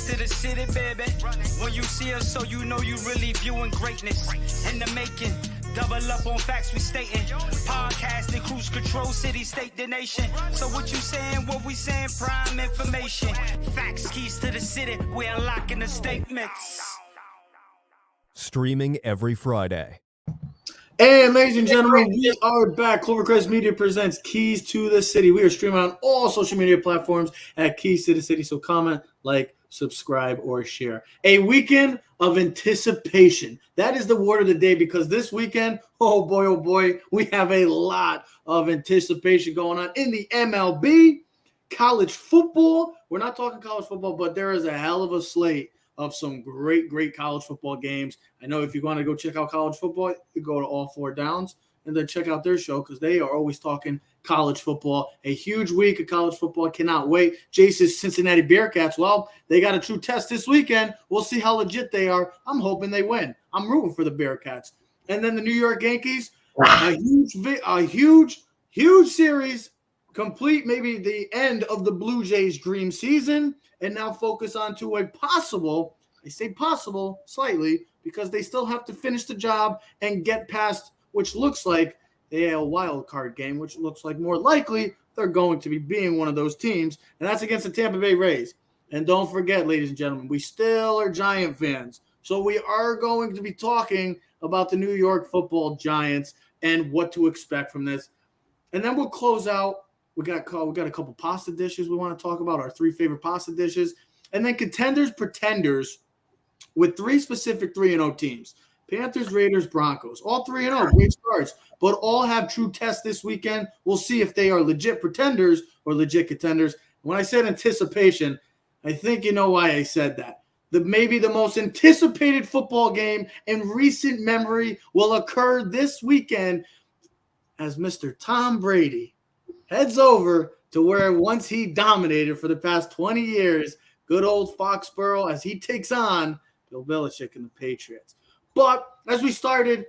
keys to the city, baby. When you see us, so you know you really viewing greatness in the making. Double up on facts we stating. Podcasting, cruise control, city, state, the nation. So what you saying, what we saying, prime information. Facts, keys to the city, we unlocking the statements. Streaming every Friday. And ladies and gentlemen, we are back. Clovercrest Media presents Keys to the City. We are streaming on all social media platforms at Keys to the City. So comment, like, subscribe, or share. A weekend of anticipation. That is the word of the day, because this weekend, oh boy, we have a lot of anticipation going on in the MLB, college football. We're not talking college football, but there is a hell of a slate of some great college football games. I know if you want to go check out college football, you go to All Four Downs and then check out their show, because they are always talking college football. A huge week of college football. Cannot wait. Jace's Cincinnati Bearcats, well, they got a true test this weekend. We'll see how legit they are. I'm hoping they win. I'm rooting for the Bearcats. And then the New York Yankees, a huge series, complete maybe the end of the Blue Jays' dream season, and now focus on to a possible, I say possible slightly, because they still have to finish the job and get past, which looks like a wild card game, which looks like more likely they're going to be being one of those teams, and that's against the Tampa Bay Rays. And don't forget, ladies and gentlemen, we still are Giant fans, so we are going to be talking about the New York Football Giants and what to expect from this. And then we'll close out. We got a couple pasta dishes we want to talk about, our 3 favorite pasta dishes. And then contenders, pretenders, with 3 specific 3-0 teams. Panthers, Raiders, Broncos. All 3-0, great starts. But all have true tests this weekend. We'll see if they are legit pretenders or legit contenders. When I said anticipation, I think you know why I said that. Maybe the most anticipated football game in recent memory will occur this weekend as Mr. Tom Brady heads over to where once he dominated for the past 20 years, good old Foxborough, as he takes on Bill Belichick and the Patriots. But as we started,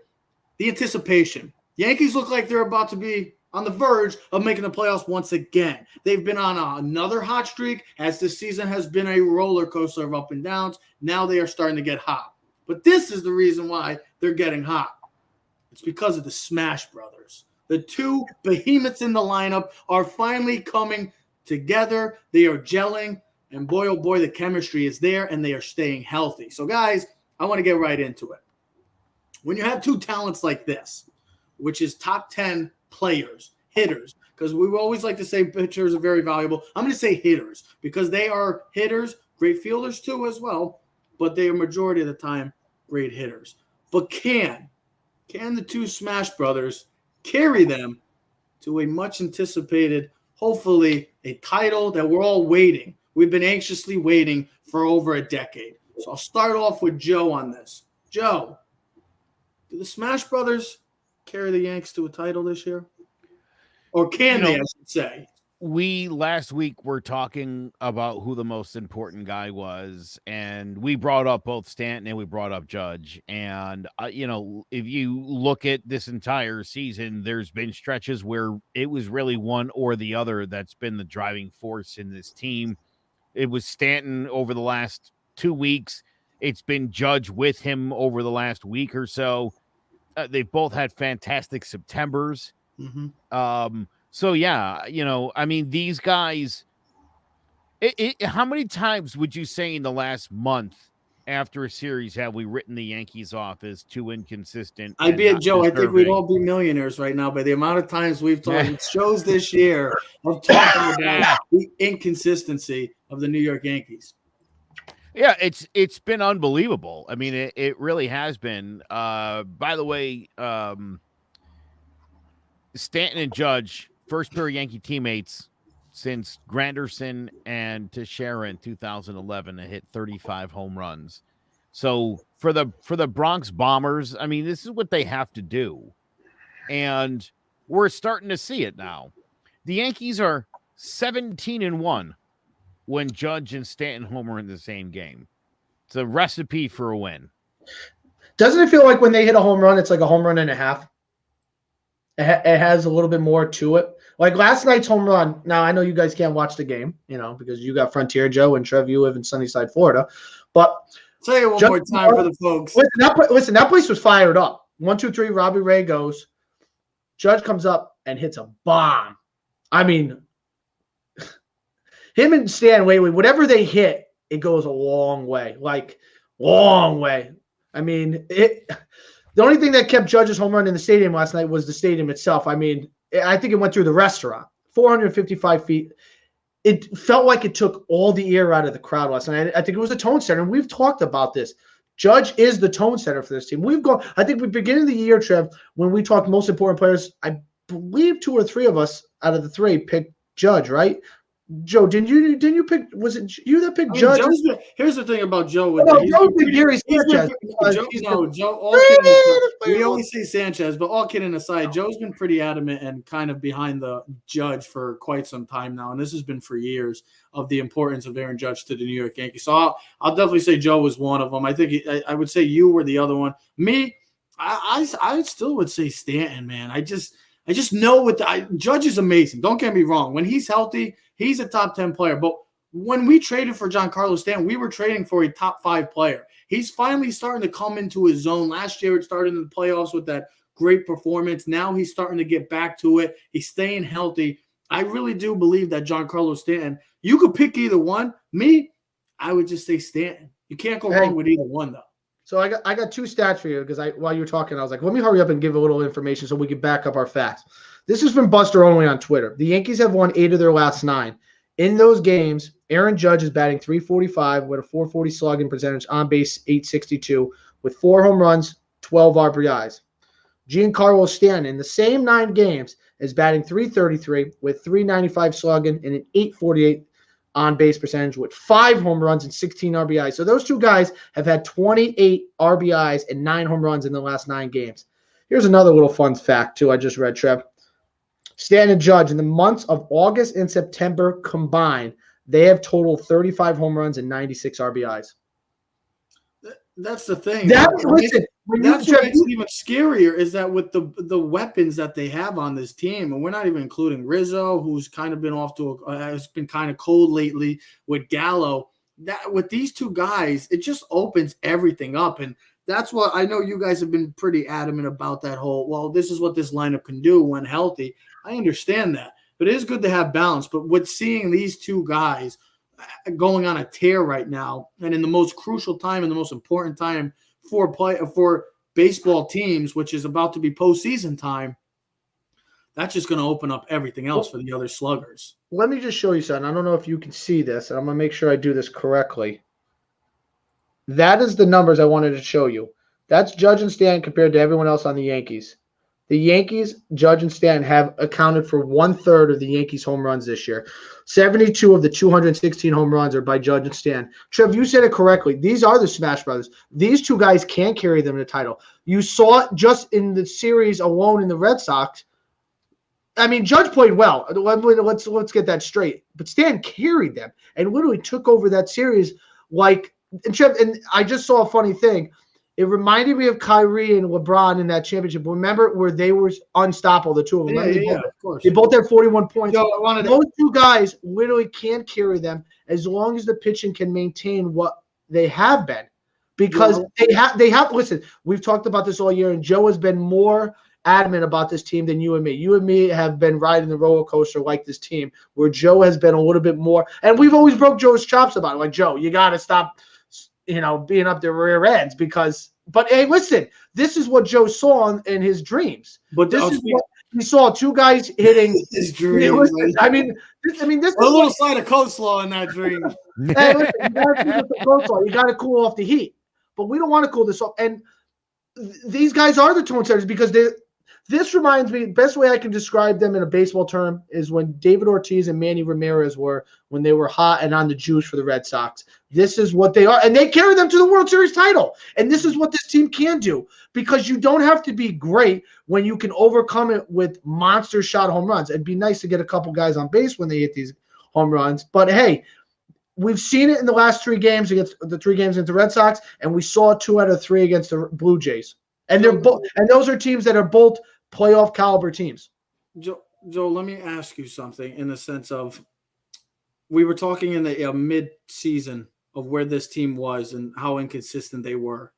the anticipation. Yankees look like they're about to be on the verge of making the playoffs once again. They've been on another hot streak, as this season has been a roller coaster of up and downs. Now they are starting to get hot. But this is the reason why they're getting hot. It's because of the Smash Brothers. The 2 behemoths in the lineup are finally coming together. They are gelling, and boy, oh boy, the chemistry is there, and they are staying healthy. So, guys, I want to get right into it. When you have 2 talents like this, which is top 10 players, hitters, because we always like to say pitchers are very valuable. I'm going to say hitters, because they are hitters, great fielders too as well, but they are majority of the time great hitters. But can the 2 Smash Brothers carry them to a much anticipated, hopefully a title that we're all waiting. We've been anxiously waiting for over a decade. So I'll start off with Joe on this. Joe, do the Smash Brothers carry the Yanks to a title this year? Or can they, I should say? We last week were talking about who the most important guy was, and we brought up both Stanton and we brought up Judge. And, if you look at this entire season, there's been stretches where it was really one or the other that's been the driving force in this team. It was Stanton over the last 2 weeks. It's been Judge with him over the last week or so. They've both had fantastic Septembers. Mm-hmm. So, yeah, these guys, how many times would you say in the last month after a series have we written the Yankees off as too inconsistent? I'd be a Joe. I think we'd all be millionaires right now by the amount of times we've talked shows this year of talking about the inconsistency of the New York Yankees. Yeah, it's been unbelievable. I mean, it really has been. By the way, Stanton and Judge, first pair of Yankee teammates since Granderson and Teixeira in 2011 to hit 35 home runs. So for the Bronx Bombers, I mean, this is what they have to do. And we're starting to see it now. The Yankees are 17-1 when Judge and Stanton homer in the same game. It's a recipe for a win. Doesn't it feel like when they hit a home run, it's like a home run and a half? It has a little bit more to it. Like last night's home run. Now I know you guys can't watch the game, because you got Frontier Joe and Trev. You live in Sunnyside, Florida. But say it one more time for the folks. Listen, that place was fired up. 1, 2, 3. Robbie Ray goes. Judge comes up and hits a bomb. I mean, him and Stan Whaley, whatever they hit, it goes a long way. Like, long way. I mean, the only thing that kept Judge's home run in the stadium last night was the stadium itself. I mean, I think it went through the restaurant. 455 feet. It felt like it took all the air out of the crowd last night. I think it was a tone setter, and we've talked about this. Judge is the tone setter for this team. I think we beginning of the year, Trev, when we talked most important players, I believe 2 or 3 of us out of the 3 picked Judge, right? Joe, didn't you pick? Was it you that picked Judge? Here's the thing about Joe. We always say Sanchez, but all kidding aside, Joe's been pretty adamant and kind of behind the Judge for quite some time now, and this has been for years of the importance of Aaron Judge to the New York Yankees. So I'll definitely say Joe was one of them. I think I would say you were the other one. Me, I still would say Stanton, man. I just know Judge is amazing. Don't get me wrong. When he's healthy, he's a top 10 player. But when we traded for Giancarlo Stanton, we were trading for a top 5 player. He's finally starting to come into his zone. Last year, it started in the playoffs with that great performance. Now he's starting to get back to it. He's staying healthy. I really do believe that Giancarlo Stanton, you could pick either one. Me, I would just say Stanton. You can't go wrong with either one, though. So I got 2 stats for you because while you were talking, I was like, let me hurry up and give a little information so we can back up our facts. This is from Buster Only on Twitter. The Yankees have won 8 of their last 9. In those games, Aaron Judge is batting .345 with a .440 slugging percentage, on base .862 with 4 home runs, 12 RBIs. Giancarlo Stanton in the same 9 games is batting .333 with .395 slugging and an .848 on-base percentage with 5 home runs and 16 RBIs. So those 2 guys have had 28 RBIs and 9 home runs in the last 9 games. Here's another little fun fact, too, I just read, Trev. Stanton and Judge, in the months of August and September combined, they have totaled 35 home runs and 96 RBIs. That's the thing. That's what makes it even scarier is that with the weapons that they have on this team, and we're not even including Rizzo, who's kind of been has been kind of cold lately, with Gallo. That with these 2 guys, it just opens everything up, and that's what I know you guys have been pretty adamant about that whole. Well, this is what this lineup can do when healthy. I understand that, but it is good to have balance. But with seeing these 2 guys going on a tear right now, and in the most crucial time and the most important time for baseball teams, which is about to be postseason time, that's just going to open up everything else for the other sluggers. Let me just show you something. I don't know if you can see this, and I'm going to make sure I do this correctly. That is the numbers I wanted to show you. That's Judge and Stanton compared to everyone else on the Yankees. The Yankees, Judge and Stanton, have accounted for 1/3 of the Yankees' home runs this year. 72 of the 216 home runs are by Judge and Stanton. Trev, you said it correctly. These are the Smash Brothers. These 2 guys can carry them to the title. You saw it just in the series alone in the Red Sox. I mean, Judge played well. Let's get that straight. But Stanton carried them and literally took over that series like – and I just saw a funny thing. It reminded me of Kyrie and LeBron in that championship. Remember where they were unstoppable, the 2 of them? Yeah, of course. They both had 41 points. Yo, those 2 guys literally can't carry them as long as the pitching can maintain what they have been. Because they have – listen, we've talked about this all year, and Joe has been more adamant about this team than you and me. You and me have been riding the roller coaster like this team, where Joe has been a little bit more – and we've always broke Joe's chops about it. Like, Joe, you got to stop – being up their rear ends but hey, listen, this is what Joe saw in his dreams. But this is what he saw: 2 guys hitting his dreams. I mean, this a little side of coleslaw in that dream. Hey, listen, you got to cool off the heat, but we don't want to cool this off. And these guys are the tone setters because this reminds me, best way I can describe them in a baseball term is when David Ortiz and Manny Ramirez when they were hot and on the juice for the Red Sox. This is what they are, and they carry them to the World Series title. And this is what this team can do, because you don't have to be great when you can overcome it with monster shot home runs. It'd be nice to get a couple guys on base when they hit these home runs. But hey, we've seen it in the last 3 games against the 3 games against the Red Sox, and we saw 2 out of 3 against the Blue Jays. And they're both, and those are teams that are both playoff caliber teams. Joe, let me ask you something in the sense of we were talking in the mid-season of where this team was and how inconsistent they were.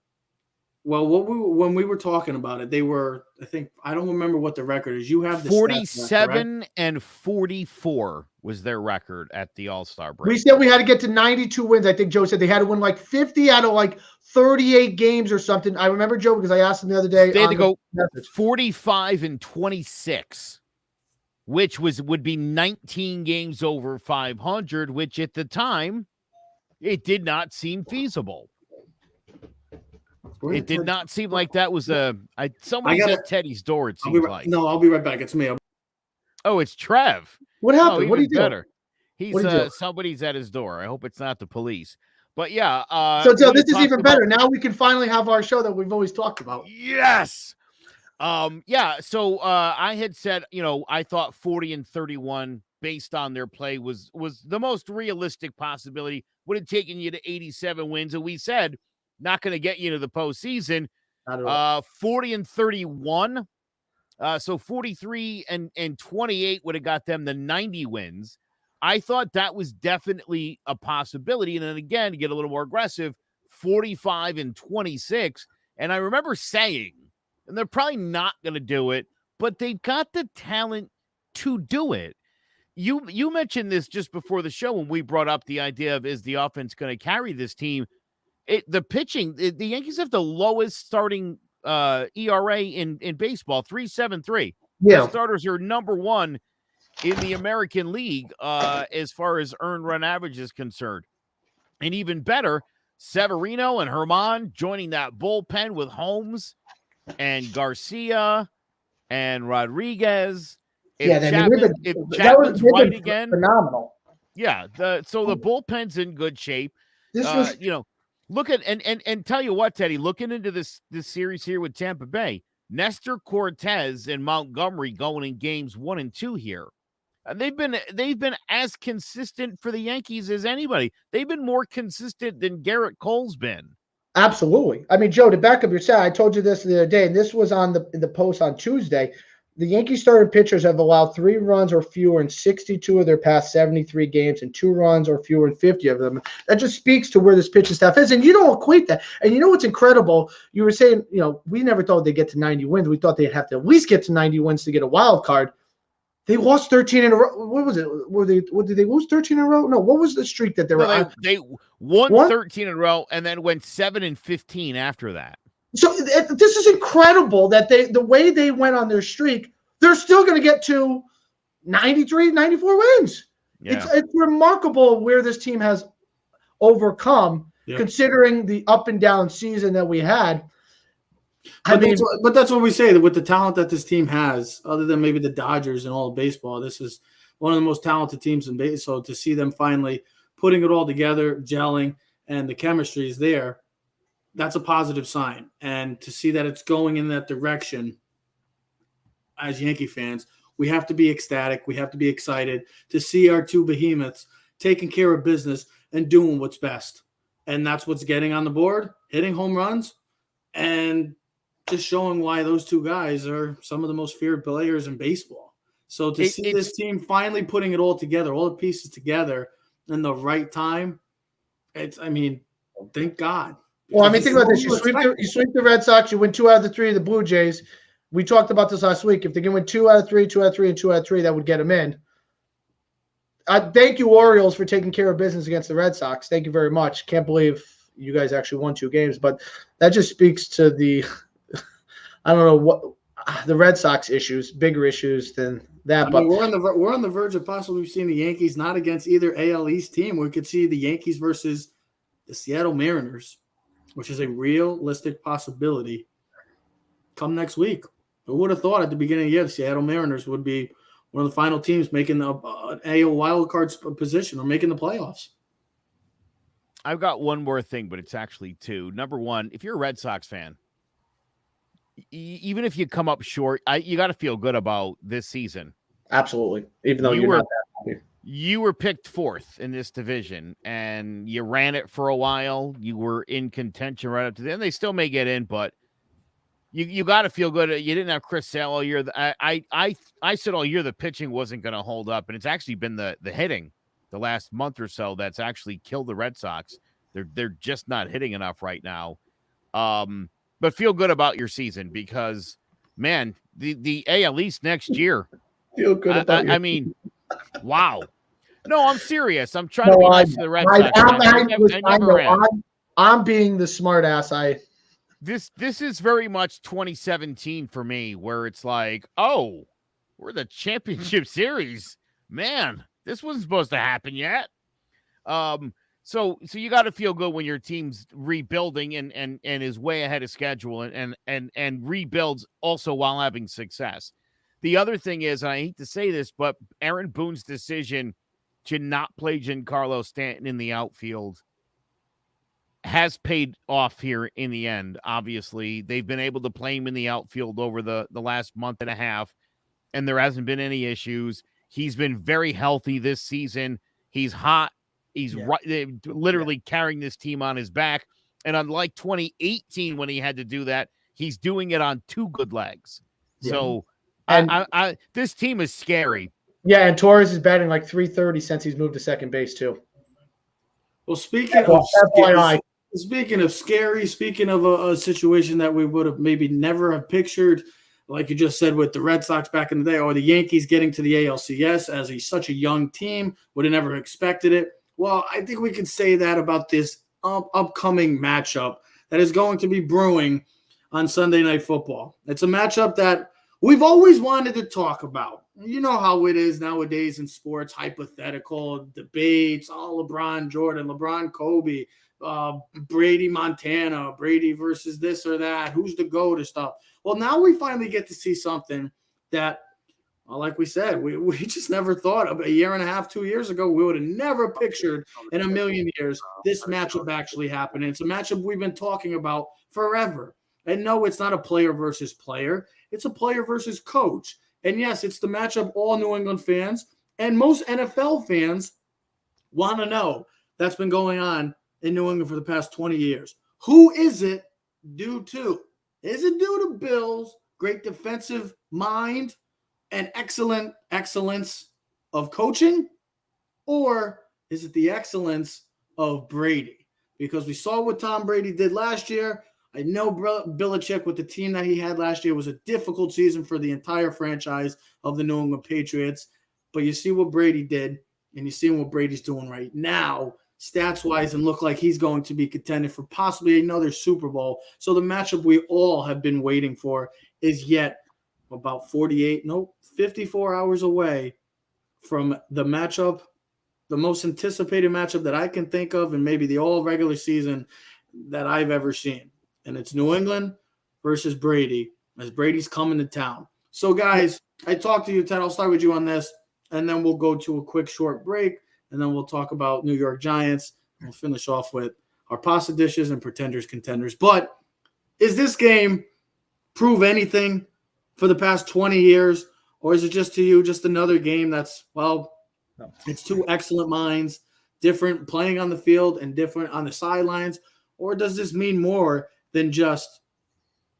Well, when we were talking about it, they were, I think, I don't remember what the record is. You have the stats, correct? 47-44 was their record at the All-Star break. We said we had to get to 92 wins. I think Joe said they had to win like 50 out of like 38 games or something. I remember, Joe, because I asked him the other day. They had to go 45-26, which would be 19 games over 500, which at the time, it did not seem feasible. It did not seem like that was somebody's at Teddy's door, it seems like. No, I'll be right back. It's me. Oh, it's Trev. What happened? Oh, what are you doing? He's somebody's at his door. I hope it's not the police. But yeah. So Joe, this is even better. Now we can finally have our show that we've always talked about. Yes. Yeah. So I had said, I thought 40-31 based on their play was the most realistic possibility. Would have taken you to 87 wins. And we said, not going to get you to the postseason. 40-31. So 43-28 would have got them the 90 wins. I thought that was definitely a possibility. And then again, to get a little more aggressive, 45-26. And I remember saying, and they're probably not going to do it, but they've got the talent to do it. You mentioned this just before the show when we brought up the idea of, is the offense going to carry this team? The pitching, the Yankees have the lowest starting ERA in baseball, 3.73. Yeah. The starters are number one in the American League as far as earned run average is concerned. And even better, Severino and Herman joining that bullpen with Holmes and Garcia and Rodriguez. If Chapman's right again, phenomenal. Yeah, so the bullpen's in good shape. Look at and tell you what, Teddy, looking into this series here with Tampa Bay, Nestor Cortez and Montgomery going in games 1 and 2 here. They've been as consistent for the Yankees as anybody. They've been more consistent than Garrett Cole's been. Absolutely. I mean, Joe, to back up your stat, I told you this the other day, and this was on the post on Tuesday. The Yankees starting pitchers have allowed 3 runs or fewer in 62 of their past 73 games and 2 runs or fewer in 50 of them. That just speaks to where this pitching staff is. And you don't equate that. And you know what's incredible? You were saying, we never thought they'd get to 90 wins. We thought they'd have to at least get to 90 wins to get a wild card. They lost 13 in a row. What was it? Did they lose 13 in a row? No, what was the streak that they were on? They won 13 in a row and then went 7-15 after that. So this is incredible that the way they went on their streak, they're still going to get to 93, 94 wins. Yeah. It's remarkable where this team has overcome, considering the up and down season that we had. But that's what we say, that with the talent that this team has, other than maybe the Dodgers and all of baseball, this is one of the most talented teams in baseball. So to see them finally putting it all together, gelling, and the chemistry is there, that's a positive sign. And to see that it's going in that direction, as Yankee fans, we have to be ecstatic. We have to be excited to see our 2 behemoths taking care of business and doing what's best. And that's what's getting on the board, hitting home runs, and just showing why those 2 guys are some of the most feared players in baseball. So to see this team finally putting it all together, all the pieces together in the right time, thank God. Well, think about this. You sweep the Red Sox, you win 2 out of the 3 of the Blue Jays. We talked about this last week. If they can win 2 out of 3, 2 out of 3, and 2 out of 3, that would get them in. Thank you, Orioles, for taking care of business against the Red Sox. Thank you very much. Can't believe you guys actually won 2 games, but that just speaks to the I don't know what the Red Sox issues, bigger issues than that. But we're on the verge of possibly seeing the Yankees not against either AL East team. We could see the Yankees versus the Seattle Mariners, which is a realistic possibility come next week. Who would have thought at the beginning of the year the Seattle Mariners would be one of the final teams making an AL wild card position or making the playoffs? I've got one more thing, but it's actually 2. Number one, if you're a Red Sox fan, even if you come up short, you got to feel good about this season. Absolutely. Even though you're not that happy. You were picked 4th in this division, and you ran it for a while. You were in contention right up to the end. They still may get in, but you got to feel good. You didn't have Chris Sale all year. I said all year the pitching wasn't going to hold up, and it's actually been the hitting the last month or so that's actually killed the Red Sox. They're just not hitting enough right now. But feel good about your season because, man, the AL East next year. Feel good about I mean, wow. No, I'm serious. I'm trying to be nice to the Red Sox. I'm being the smart ass. This is very much 2017 for me, where it's like, oh, we're the championship series. Man, this wasn't supposed to happen yet. So you got to feel good when your team's rebuilding and is way ahead of schedule and rebuilds also while having success. The other thing is, and I hate to say this, but Aaron Boone's decision to not play Giancarlo Stanton in the outfield has paid off here in the end. Obviously, they've been able to play him in the outfield over the last month and a half, and there hasn't been any issues. He's been very healthy this season. He's hot. He's literally carrying this team on his back. And unlike 2018, when he had to do that, he's doing it on two good legs. Yeah. So this team is scary. Yeah, and Torres is batting like .330 since he's moved to second base too. Well, speaking of scary, speaking of a situation that we would have maybe never have pictured, like you just said with the Red Sox back in the day, or the Yankees getting to the ALCS as such a young team, would have never expected it. Well, I think we can say that about this upcoming matchup that is going to be brewing on Sunday Night Football. It's a matchup that we've always wanted to talk about. You know how it is nowadays in sports, hypothetical debates, LeBron Jordan, LeBron Kobe, Brady Montana, Brady versus this or that, who's the GOAT and stuff. Well, now we finally get to see something that, like we said, we just never thought of a year and a half, 2 years ago. We would have never pictured in a million years this matchup actually happening. It's a matchup we've been talking about forever. And no, it's not a player versus player. It's a player versus coach. And yes, it's the matchup all New England fans and most NFL fans want to know that's been going on in New England for the past 20 years. Who is it due to? Is it due to Bill's great defensive mind and excellence of coaching? Or is it the excellence of Brady? Because we saw what Tom Brady did last year. I know Belichick with the team that he had last year was a difficult season for the entire franchise of the New England Patriots. But you see what Brady did, and you see what Brady's doing right now, stats-wise, and look like he's going to be contended for possibly another Super Bowl. So the matchup we all have been waiting for is yet about 54 hours away from the matchup, the most anticipated matchup that I can think of, and maybe the all regular season that I've ever seen. And it's New England versus Brady, as Brady's coming to town. So, guys, I talked to you, Ted. I'll start with you on this, and then we'll go to a quick short break, and then we'll talk about New York Giants. We'll finish off with our pasta dishes and pretenders, contenders. But is this game prove anything for the past 20 years, or is it just to you just another game that's, it's two excellent minds, different playing on the field and different on the sidelines, or does this mean more than just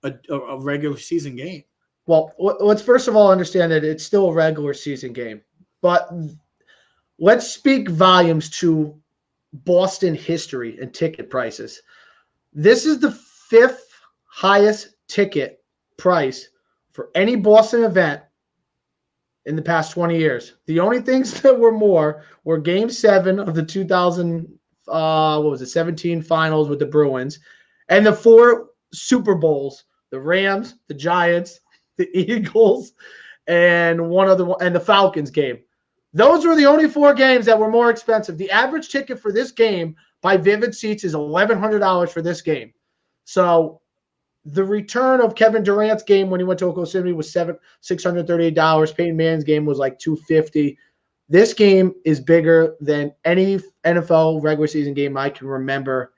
a regular season game? Well, let's first of all understand that it's still a regular season game. But let's speak volumes to Boston history and ticket prices. This is the fifth highest ticket price for any Boston event in the past 20 years. The only things that were more were Game 7 of the 17 finals with the Bruins, and the 4 Super Bowls, the Rams, the Giants, the Eagles, and one other one, and the Falcons game. Those were the only 4 games that were more expensive. The average ticket for this game by Vivid Seats is $1,100 for this game. So the return of Kevin Durant's game when he went to Oklahoma City was $638. Peyton Manning's game was like $250. This game is bigger than any NFL regular season game I can remember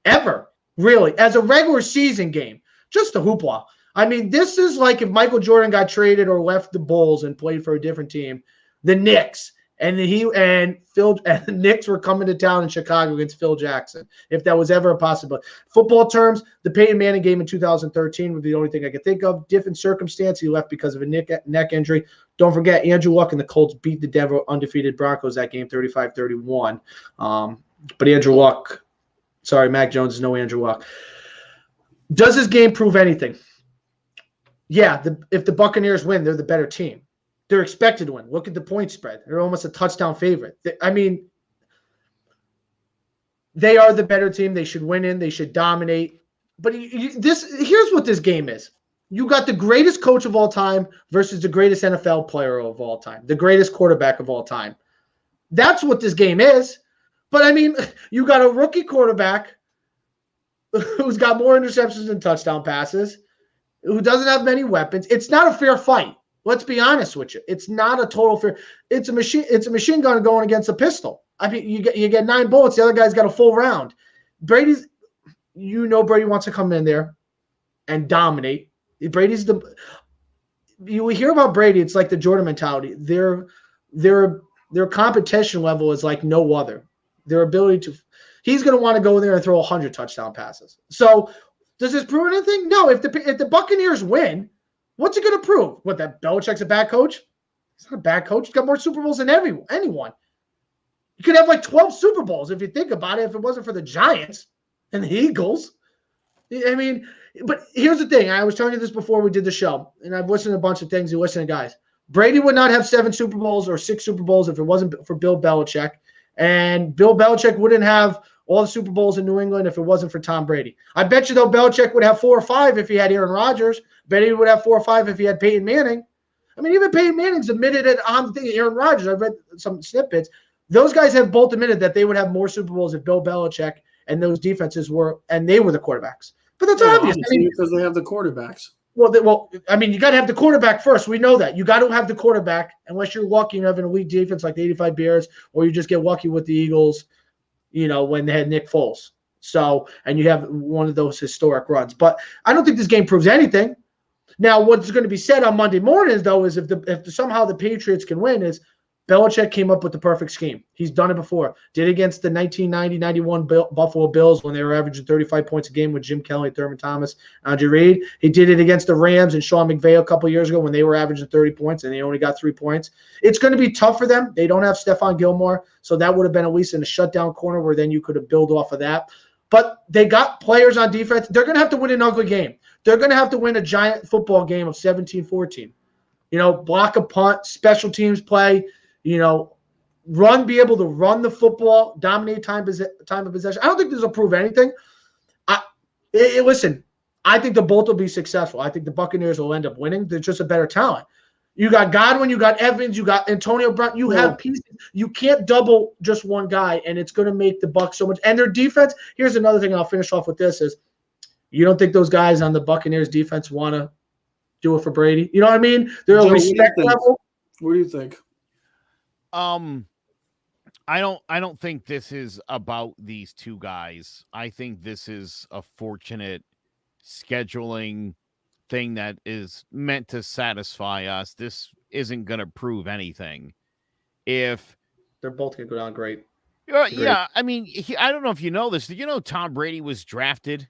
ever, really, as a regular season game. Just a hoopla. I mean, this is like if Michael Jordan got traded or left the Bulls and played for a different team, the Knicks, And the Knicks were coming to town in Chicago against Phil Jackson, if that was ever a possibility. Football terms, the Peyton Manning game in 2013 would be the only thing I could think of. Different circumstance. He left because of a neck injury. Don't forget, Andrew Luck and the Colts beat the Denver undefeated Broncos that game 35-31. But Andrew Luck, sorry, Mac Jones is no Andrew Luck. Does this game prove anything? Yeah, if the Buccaneers win, they're the better team. They're expected to win. Look at the point spread. They're almost a touchdown favorite. They are the better team. They should win in. They should dominate. But here's what this game is. You got the greatest coach of all time versus the greatest NFL player of all time, the greatest quarterback of all time. That's what this game is. But, you got a rookie quarterback who's got more interceptions than touchdown passes, who doesn't have many weapons. It's not a fair fight. Let's be honest with you. It's not a total fair. It's a machine gun going against a pistol. You get 9 bullets. The other guy's got a full round. Brady wants to come in there and dominate. You hear about Brady, it's like the Jordan mentality. Their competition level is like no other. Their ability to – he's going to want to go in there and throw 100 touchdown passes. So does this prove anything? No. If the Buccaneers win – what's it going to prove? What, that Belichick's a bad coach? He's not a bad coach. He's got more Super Bowls than anyone. You could have like 12 Super Bowls if you think about it, if it wasn't for the Giants and the Eagles. But here's the thing. I was telling you this before we did the show, and I've listened to a bunch of things. You listen to guys. Brady would not have 7 Super Bowls or 6 Super Bowls if it wasn't for Bill Belichick. And Bill Belichick wouldn't have all the Super Bowls in New England if it wasn't for Tom Brady. I bet you, though, Belichick would have 4 or 5 if he had Aaron Rodgers. Bet he would have 4 or 5 if he had Peyton Manning. Even Peyton Manning's admitted it on the thing. Aaron Rodgers, I've read some snippets. Those guys have both admitted that they would have more Super Bowls if Bill Belichick and those defenses were they were the quarterbacks. But that's obvious. Because they have the quarterbacks. You got to have the quarterback first. We know that. You got to have the quarterback unless you're lucky and have an elite defense like the 85 Bears, or you just get lucky with the Eagles, when they had Nick Foles. So, and you have one of those historic runs. But I don't think this game proves anything. Now, what's going to be said on Monday mornings, though, is if somehow the Patriots can win, is Belichick came up with the perfect scheme. He's done it before. Did it against the 1990-91 Buffalo Bills when they were averaging 35 points a game with Jim Kelly, Thurman Thomas, Andre Reed. He did it against the Rams and Sean McVay a couple years ago when they were averaging 30 points and they only got 3 points. It's going to be tough for them. They don't have Stephon Gilmore, so that would have been at least in a shutdown corner where then you could have built off of that. But they got players on defense. They're going to have to win an ugly game. They're going to have to win a giant football game of 17-14. Block a punt, special teams play, be able to run the football, dominate time of possession. I don't think this will prove anything. Listen, I think the both will be successful. I think the Buccaneers will end up winning. They're just a better talent. You got Godwin, you got Evans, you got Antonio Brown. You have pieces. You can't double just one guy, and it's going to make the Bucs so much. And their defense, here's another thing I'll finish off with this is, you don't think those guys on the Buccaneers defense want to do it for Brady? You know what I mean? They're a respect level. What do you think? I don't think this is about these two guys. I think this is a fortunate scheduling thing that is meant to satisfy us. This isn't going to prove anything. If they're both going to go down great. Yeah. I don't know if you know this. Did you know Tom Brady was drafted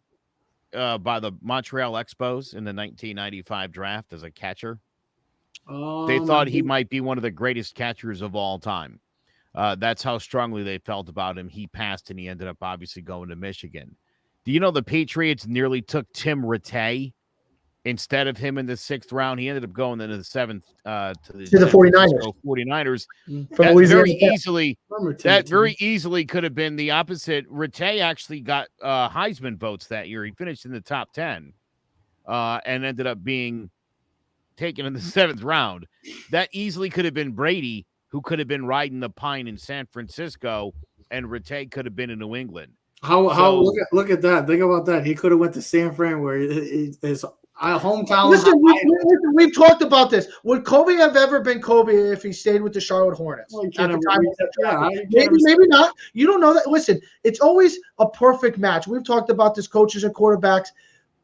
by the Montreal Expos in the 1995 draft as a catcher? They thought he might be one of the greatest catchers of all time. That's how strongly they felt about him. He passed, and he ended up obviously going to Michigan. Do you know the Patriots nearly took Tim Rattay instead of him in the 6th round? He ended up going into the 7th to the 49ers. That very easily could have been the opposite. Rattay actually got Heisman votes that year. He finished in the top 10 and ended up being taken in the 7th round. That easily could have been Brady, who could have been riding the pine in San Francisco, and Rattay could have been in New England. Look at that. Think about that. He could have went to San Fran, where his hometown. Listen, we've talked about this. Would Kobe have ever been Kobe if he stayed with the Charlotte Hornets? Well, maybe not. You don't know that. Listen, it's always a perfect match. We've talked about this, coaches and quarterbacks.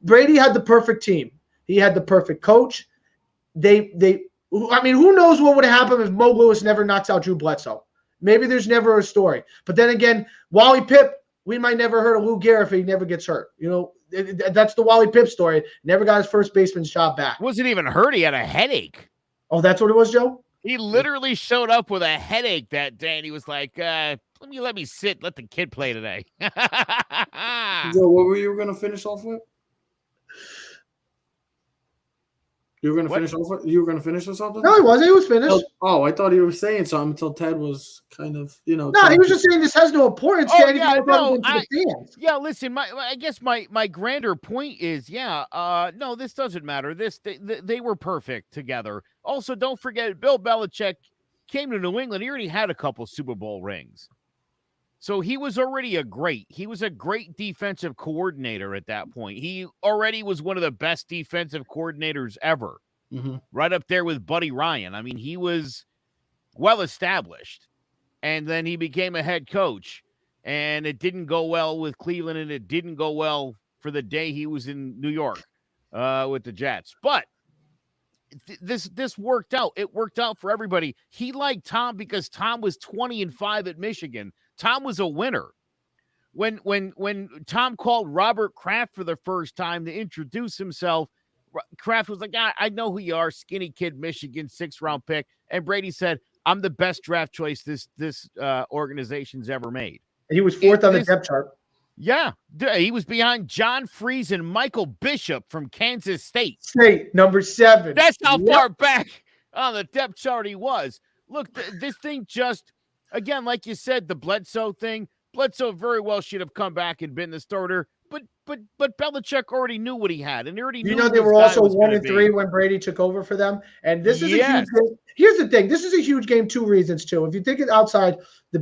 Brady had the perfect team. He had the perfect coach. They I mean, who knows what would happen if Mo Lewis never knocks out Drew Bledsoe? Maybe there's never a story. But then again, Wally Pipp, we might never heard of Lou Gehrig if he never gets hurt. That's the Wally Pipp story. Never got his first baseman's job back. Wasn't even hurt. He had a headache. Oh, that's what it was, Joe? He literally showed up with a headache that day, and he was like, let me sit. Let the kid play today. Joe, what were you going to finish off with? You were going to finish off with? You were going to finish with something? No, he wasn't. He was finished. Oh, I thought he was saying something until Ted was kind of, No, he was just saying this has no importance. Yeah, listen, I guess my grander point is, no, this doesn't matter. They were perfect together. Also, don't forget, Bill Belichick came to New England. He already had a couple Super Bowl rings. So he was already a great defensive coordinator at that point. He already was one of the best defensive coordinators ever, right up there with Buddy Ryan. I mean, he was well established, and then he became a head coach, and it didn't go well with Cleveland, and it didn't go well for the day he was in New York with the Jets. But this worked out. It worked out for everybody. He liked Tom because Tom was 20-5 at Michigan. Tom was a winner. When Tom called Robert Kraft for the first time to introduce himself, Kraft was like, I know who you are, skinny kid, Michigan, 6th-round pick. And Brady said, I'm the best draft choice this organization's ever made. And he was 4th on the depth chart. Yeah, he was behind John Freese and Michael Bishop from Kansas State. Number 7. That's how far back on the depth chart he was. Look, this thing just, again, like you said, the Bledsoe thing, Bledsoe very well should have come back and been the starter, but Belichick already knew what he had, and he already knew they were also 1-3 when Brady took over for them. And this is a huge game. Here's the thing. This is a huge game, 2 reasons, too. If you think it outside the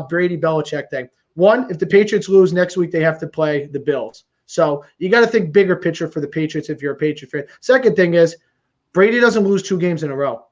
Brady-Belichick thing, one, if the Patriots lose next week, they have to play the Bills. So you got to think bigger picture for the Patriots if you're a Patriot fan. Second thing is Brady doesn't lose 2 games in a row.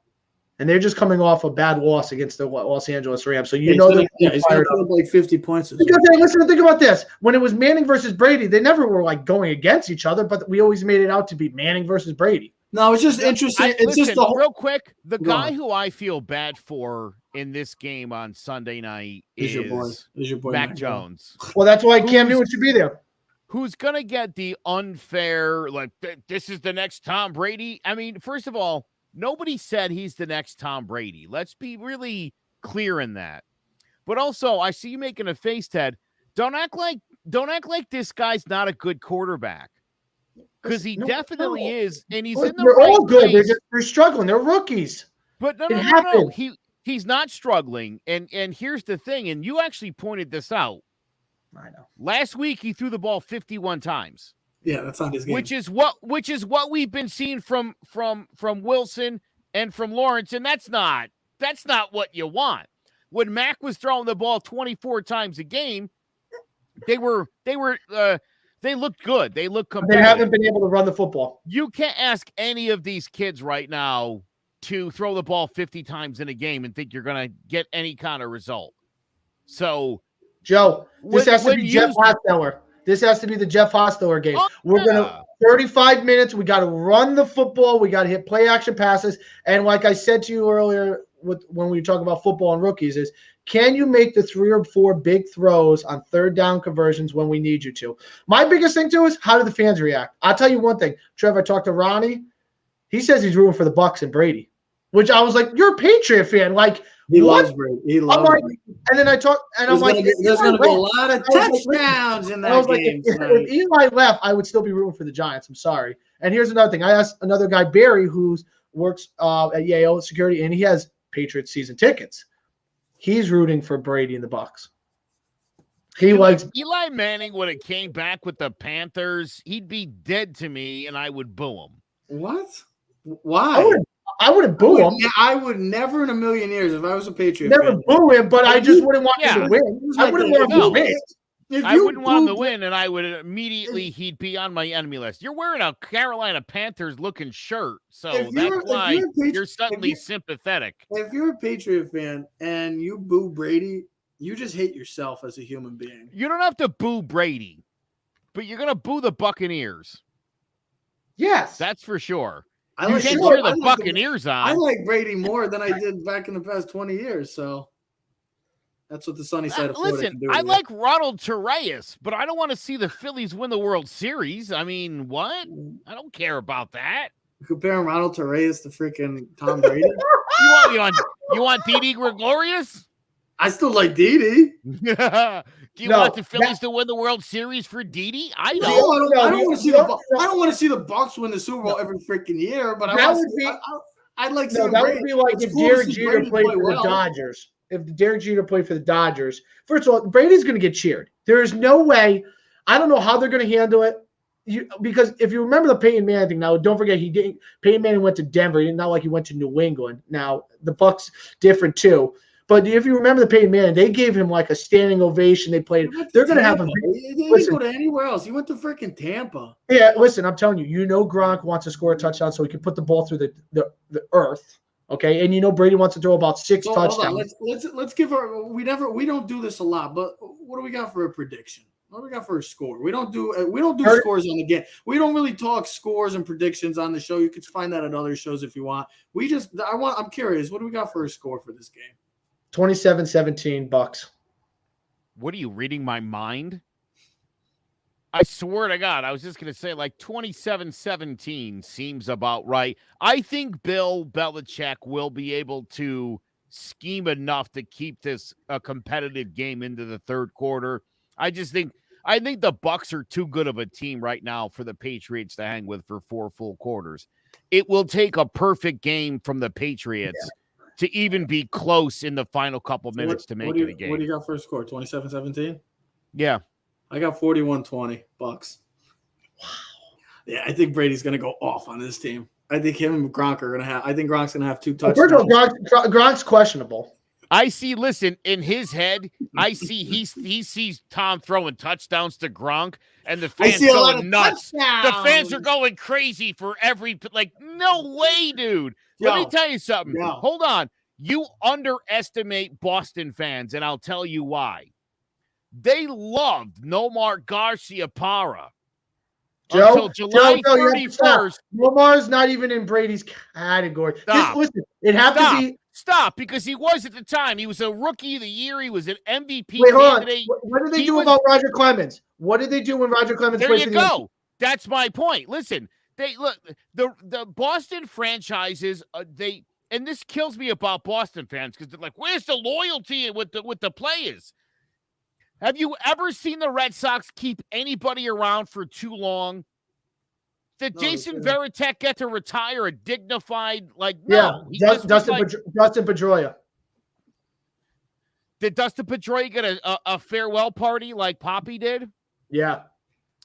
And they're just coming off a bad loss against the Los Angeles Rams. So he's going to put up like 50 points. Listen, think about this. When it was Manning versus Brady, they never were like going against each other, but we always made it out to be Manning versus Brady. No, it's just interesting. Real quick, the guy who I feel bad for in this game on Sunday night is your boy Mac Jones. Well, that's why Cam Newton should be there. Who's going to get the unfair, like, this is the next Tom Brady? I mean, first of all, nobody said he's the next Tom Brady. Let's be really clear in that. But also, I see you making a face, Ted. Don't act like this guy's not a good quarterback. Because he definitely is, and he's in the They're right all good. place. They're struggling. They're rookies. But no. He's not struggling. And here's the thing, and you actually pointed this out. I know. Last week he threw the ball 51 times. Yeah, that's not his game. Which is what we've been seeing from Wilson and from Lawrence, and that's not what you want. When Mac was throwing the ball 24 times a game, they looked good. They looked competitive. They haven't been able to run the football. You can't ask any of these kids right now to throw the ball 50 times in a game and think you're going to get any kind of result. So, Joe, this has to be Jeff Hostetler. This has to be the Jeff Hostetler game. We're going to 35 minutes. We got to run the football. We got to hit play action passes. And like I said to you earlier when we talk about football and rookies is, can you make the 3 or 4 big throws on 3rd down conversions when we need you to? My biggest thing, too, is how do the fans react? I'll tell you one thing. Trevor, I talked to Ronnie. He says he's rooting for the Bucs and Brady, which I was like, you're a Patriot fan. Like, he loves Brady. He loves Brady. And then I talked, and I'm like, there's going to be a lot of touchdowns in that game. If Eli left, I would still be rooting for the Giants. I'm sorry. And here's another thing. I asked another guy, Barry, who works at Yale Security, and he has Patriots season tickets. He's rooting for Brady and the Bucs. He likes Eli Manning would have came back with the Panthers. He'd be dead to me, and I would boo him. What? Why? I wouldn't boo him. Yeah, I would never in a million years if I was a Patriot. Never boo him, but I just wouldn't want him to win. I wouldn't want him to win. I wouldn't want him to win, and I would immediately he'd be on my enemy list. You're wearing a Carolina Panthers looking shirt, so that's why you're suddenly sympathetic. If you're a Patriot fan and you boo Brady, you just hate yourself as a human being. You don't have to boo Brady, but you're gonna boo the Buccaneers. Yes, that's for sure. I You like can't the- cheer I the like Buccaneers I on. like Brady more than I did back in the past 20 years. So that's what the sunny side of Florida Listen, can do. I to you. like Ronald Torreyes, but I don't want to see the Phillies win the World Series. I mean, what? I don't care about that. Comparing Ronald Torreyes to freaking Tom Brady. You want Didi Gregorius? I still like Didi. Do you want the Phillies to win the World Series for Didi? I No, don't. I don't want to see I don't want to see the Bucs win the Super Bowl every freaking year. But I'd like seeing that Brady. would be like It's if cool to Derek see Jeter Brady played play for well. the Dodgers. If Derek Jeter played for the Dodgers, first of all, Brady's going to get cheered. There is no way. I don't know how they're going to handle it. Because if you remember the Peyton Manning thing, now don't forget Peyton Manning went to Denver. Not like he went to New England. Now the Bucs different too. But if you remember the Peyton Manning, they gave him like a standing ovation. They played. They're going to have a. He didn't go to anywhere else. He went to freaking Tampa. Yeah, listen, I'm telling you, Gronk wants to score a touchdown so he can put the ball through the earth. Okay, and Brady wants to throw about 6 touchdowns. Let's give our. We don't do this a lot, but what do we got for a prediction? What do we got for a score? We don't do scores on the game. We don't really talk scores and predictions on the show. You can find that at other shows if you want. I'm curious. What do we got for a score for this game? 27-17 Bucks. What are you reading my mind? I swear to God, I was just going to say like 27-17 seems about right. I think Bill Belichick will be able to scheme enough to keep this a competitive game into the third quarter. I think the Bucs are too good of a team right now for the Patriots to hang with for 4 full quarters. It will take a perfect game from the Patriots to even be close in the final couple minutes to make it a game. What do you got for a score? 27-17? Yeah. I got 41-20 Bucks. Wow. Yeah, I think Brady's going to go off on this team. I think him and Gronk are going to have – I think Gronk's going to have 2 touchdowns. First of all, Gronk's questionable. Listen, in his head, he sees Tom throwing touchdowns to Gronk, and the fans going nuts. The fans are going crazy for no way, dude. Let me tell you something. Hold on. You underestimate Boston fans, and I'll tell you why. They loved Nomar Garciaparra until July 31st. Nomar's not even in Brady's category. Listen, it had to be. Stop, because he was at the time. He was a rookie of the year. He was an MVP candidate. What did they do about Roger Clemens? What did they do when Roger Clemens played for the Yankees? There you go. That's my point. Listen, the Boston franchises, and this kills me about Boston fans because they're like, where's the loyalty with the players? Have you ever seen the Red Sox keep anybody around for too long? Did Jason Varitek get to retire a dignified, no? Yeah, Dustin Pedroia. Did Dustin Pedroia get a farewell party like Poppy did? Yeah.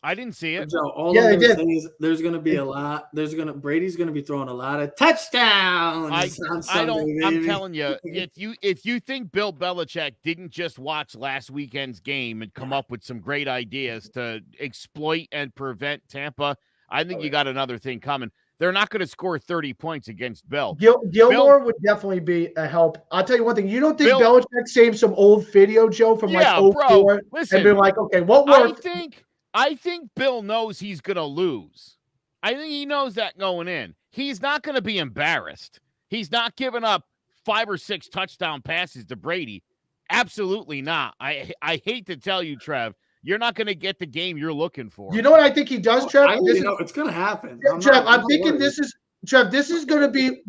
I didn't see it. Joe, all I'm going to say is there's going to be a lot. Brady's going to be throwing a lot of touchdowns on Sunday, I'm telling you, if you think Bill Belichick didn't just watch last weekend's game and come up with some great ideas to exploit and prevent Tampa, I think you got another thing coming. They're not going to score 30 points against Bill. Gilmore would definitely be a help. I'll tell you one thing. You don't think Belichick saved some old video, Joe, from 04 listen, and be like, okay, what worked? I think Bill knows he's going to lose. I think he knows that going in. He's not going to be embarrassed. He's not giving up 5 or 6 touchdown passes to Brady. Absolutely not. I hate to tell you, Trev, you're not going to get the game you're looking for. You know what I think he does, Trev? It's going to happen. I'm thinking this is going to be,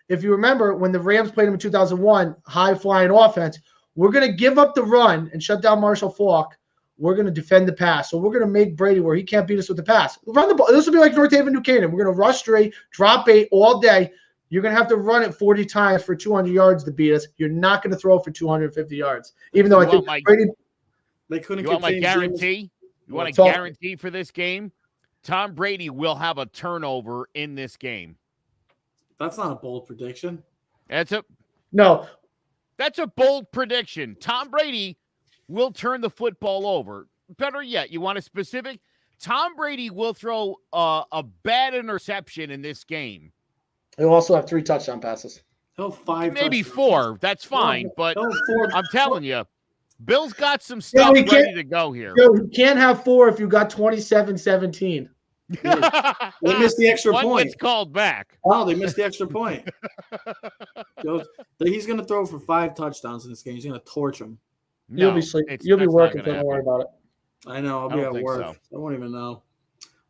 if you remember when the Rams played him in 2001, high-flying offense, we're going to give up the run and shut down Marshall Faulk. We're going to defend the pass. So we're going to make Brady where he can't beat us with the pass. Run the ball. This will be like North Haven, New Canaan. We're going to rush straight, drop 8 all day. You're going to have to run it 40 times for 200 yards to beat us. You're not going to throw for 250 yards. Even though I think Brady – They couldn't. You want my guarantee? You want a guarantee for this game? Tom Brady will have a turnover in this game. That's not a bold prediction. That's a bold prediction. Tom Brady will turn the football over. Better yet, you want a specific? Tom Brady will throw a bad interception in this game. He'll also have 3 touchdown passes. He'll 5, maybe 4. That's fine, but I'm telling you. Bill's got some stuff ready to go here. You can't have 4 if you got 27-17. They missed the extra One point. gets called back. Oh, they missed the extra point. He's going to throw for 5 touchdowns in this game. He's going to torch him. No, You'll be sleeping. You'll be working, so don't worry about it. I know. I'll I be don't at think work. so. I won't even know.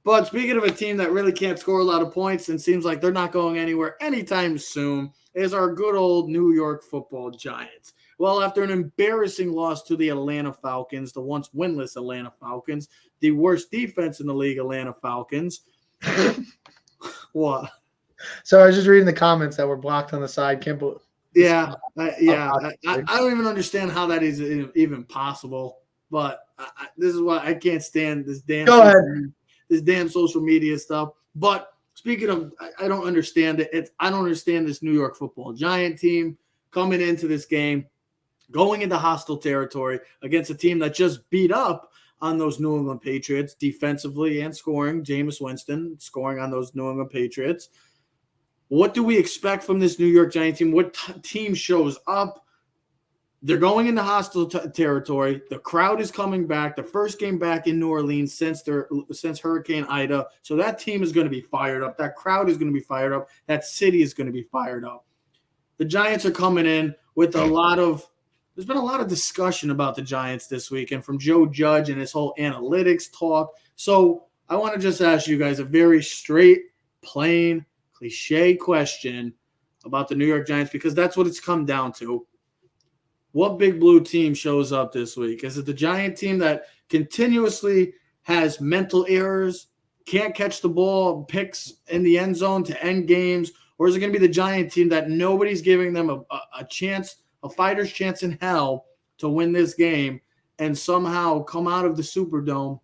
But speaking of a team that really can't score a lot of points and seems like they're not going anywhere anytime soon, is our good old New York Football Giants. Well, after an embarrassing loss to the Atlanta Falcons, the once winless Atlanta Falcons, the worst defense in the league, Atlanta Falcons. What? So I was just reading the comments that were blocked on the side. Can't believe. Yeah. I don't even understand how that is even possible. But this is why I can't stand this damn. This damn social media stuff. But speaking of, I don't understand it. I don't understand this New York Football Giant team coming into this game, going into hostile territory against a team that just beat up on those New England Patriots defensively and scoring. Jameis Winston scoring on those New England Patriots. What do we expect from this New York Giant team? What team shows up? They're going into hostile territory. The crowd is coming back. The first game back in New Orleans since Hurricane Ida. So that team is going to be fired up. That crowd is going to be fired up. That city is going to be fired up. The Giants are coming in with there's been a lot of discussion about the Giants this week and from Joe Judge and his whole analytics talk. So I want to just ask you guys a very straight, plain, cliche question about the New York Giants because that's what it's come down to. What big blue team shows up this week? Is it the Giant team that continuously has mental errors, can't catch the ball, picks in the end zone to end games? Or is it going to be the Giant team that nobody's giving them a chance, a fighter's chance in hell to win this game and somehow come out of the Superdome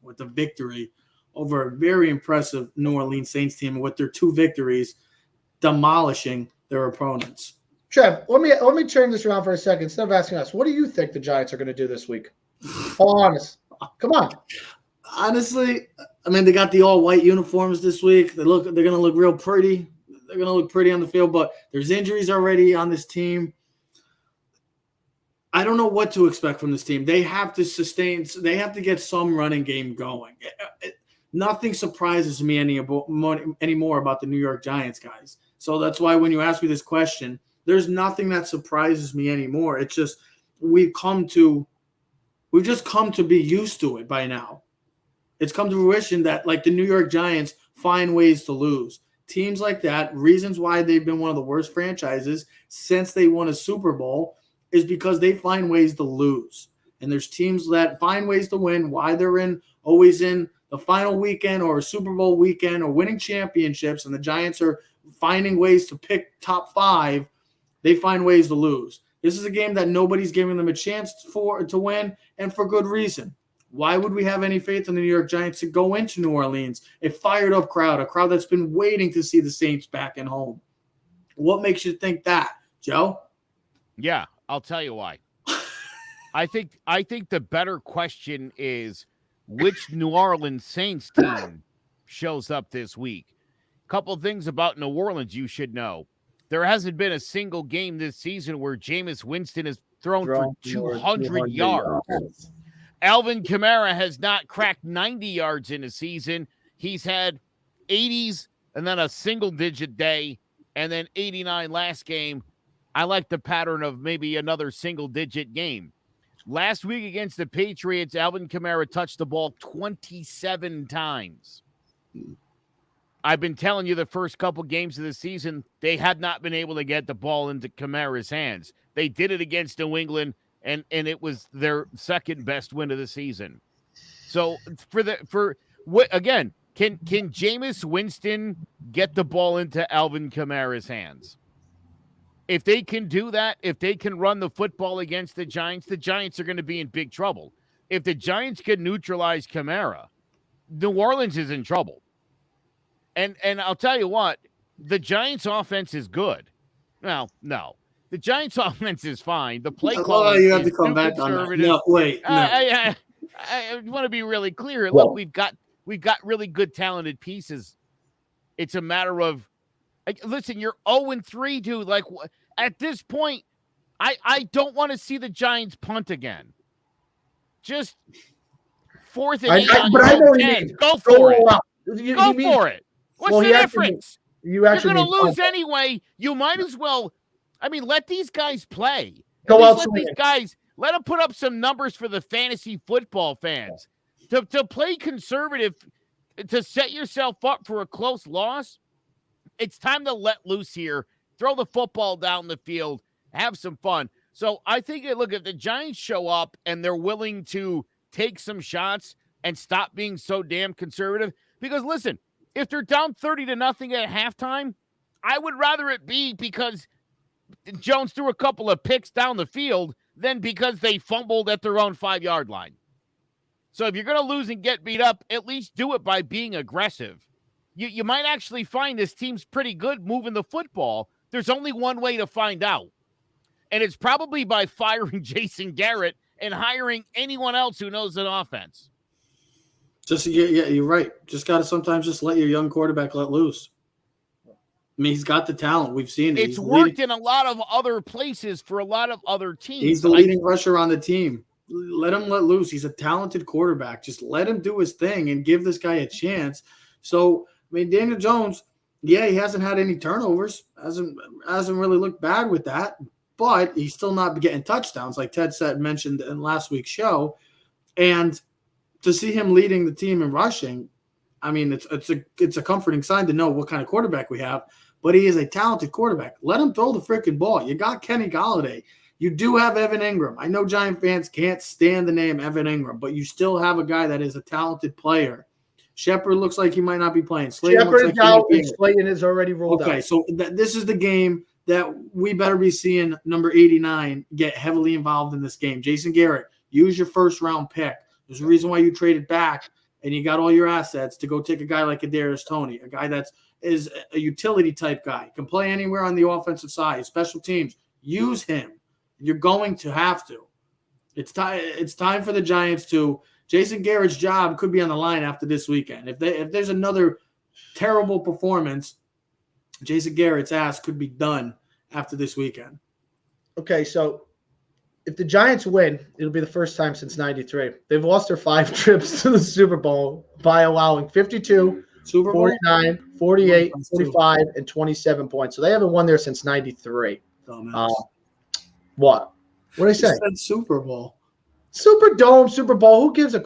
with a victory over a very impressive New Orleans Saints team with their 2 victories, demolishing their opponents? Trev, let me turn this around for a second. Instead of asking us, what do you think the Giants are going to do this week? All honest. Come on. Honestly, I mean, they got the all-white uniforms this week. They're going to look real pretty. They're going to look pretty on the field, but there's injuries already on this team. I don't know what to expect from this team. They have to get some running game going. Nothing surprises me anymore about the New York Giants, guys. So that's why when you ask me this question, there's nothing that surprises me anymore. It's just we've just come to be used to it by now. It's come to fruition that like the New York Giants find ways to lose. Teams like that, reasons why they've been one of the worst franchises since they won a Super Bowl is because they find ways to lose. And there's teams that find ways to win, why they're always in the final weekend or Super Bowl weekend or winning championships, and the Giants are finding ways to pick top 5. They find ways to lose. This is a game that nobody's giving them a chance to win, and for good reason. Why would we have any faith in the New York Giants to go into New Orleans, a fired-up crowd, a crowd that's been waiting to see the Saints back at home? What makes you think that, Joe? Yeah, I'll tell you why. I think the better question is which New Orleans Saints team shows up this week. Couple things about New Orleans you should know. There hasn't been a single game this season where Jameis Winston has thrown for 200 yards. Alvin Kamara has not cracked 90 yards in a season. He's had 80s and then a single-digit day and then 89 last game. I like the pattern of maybe another single-digit game. Last week against the Patriots, Alvin Kamara touched the ball 27 times. I've been telling you the first couple games of the season, they had not been able to get the ball into Kamara's hands. They did it against New England, and it was their second best win of the season. So again, can Jameis Winston get the ball into Alvin Kamara's hands? If they can do that, if they can run the football against the Giants are going to be in big trouble. If the Giants can neutralize Kamara, New Orleans is in trouble. And I'll tell you what, the Giants' offense is good. Well, no. The Giants' offense is fine. The play calling you have to come back on that. No, wait. No. I want to be really clear. Look, we've got really good, talented pieces. It's a matter of, listen, you're 0-3, dude. Like, at this point, I don't want to see the Giants punt again. Just 4th and 8 on but I your know own what you 10. mean. Go for it. Wow. Go for it. What's the difference? You're going to lose anyway. You might as well. I mean, let these guys play. At least let these guys, let them put up some numbers for the fantasy football fans. To play conservative, to set yourself up for a close loss, it's time to let loose here. Throw the football down the field. Have some fun. So I think, look, if the Giants show up and they're willing to take some shots and stop being so damn conservative, because listen, if they're down 30-0 at halftime, I would rather it be because Jones threw a couple of picks down the field than because they fumbled at their own 5-yard line. So if you're going to lose and get beat up, at least do it by being aggressive. You might actually find this team's pretty good moving the football. There's only one way to find out, and it's probably by firing Jason Garrett and hiring anyone else who knows an offense. You're right. Just got to sometimes just let your young quarterback let loose. I mean, he's got the talent. We've seen it. It's worked in a lot of other places for a lot of other teams. He's the leading rusher on the team. Let him let loose. He's a talented quarterback. Just let him do his thing and give this guy a chance. So, I mean, Daniel Jones, he hasn't had any turnovers. Hasn't really looked bad with that. But he's still not getting touchdowns, like Ted mentioned in last week's show. And to see him leading the team in rushing, I mean, it's a comforting sign to know what kind of quarterback we have. But he is a talented quarterback. Let him throw the freaking ball. You got Kenny Golladay. You do have Evan Ingram. I know Giant fans can't stand the name Evan Ingram, but you still have a guy that is a talented player. Shepard looks like he might not be playing. Shepard is out, and Slayton is already rolled out. Okay, so this is the game that we better be seeing number 89 get heavily involved in this game. Jason Garrett, use your first-round pick. There's a reason why you traded back and you got all your assets to go take a guy like Kadarius Toney, a guy is a utility-type guy. Can play anywhere on the offensive side, special teams. Use him. You're going to have to. It's time for the Giants to – Jason Garrett's job could be on the line after this weekend. If there's another terrible performance, Jason Garrett's ass could be done after this weekend. Okay, so if the Giants win, it'll be the first time since '93. They've lost their 5 trips to the Super Bowl by allowing 52, Super Bowl? 49, 48, 45, and 27 points. So they haven't won there since '93. What? What did I say? You said Super Bowl. Superdome, Super Bowl. Who gives a?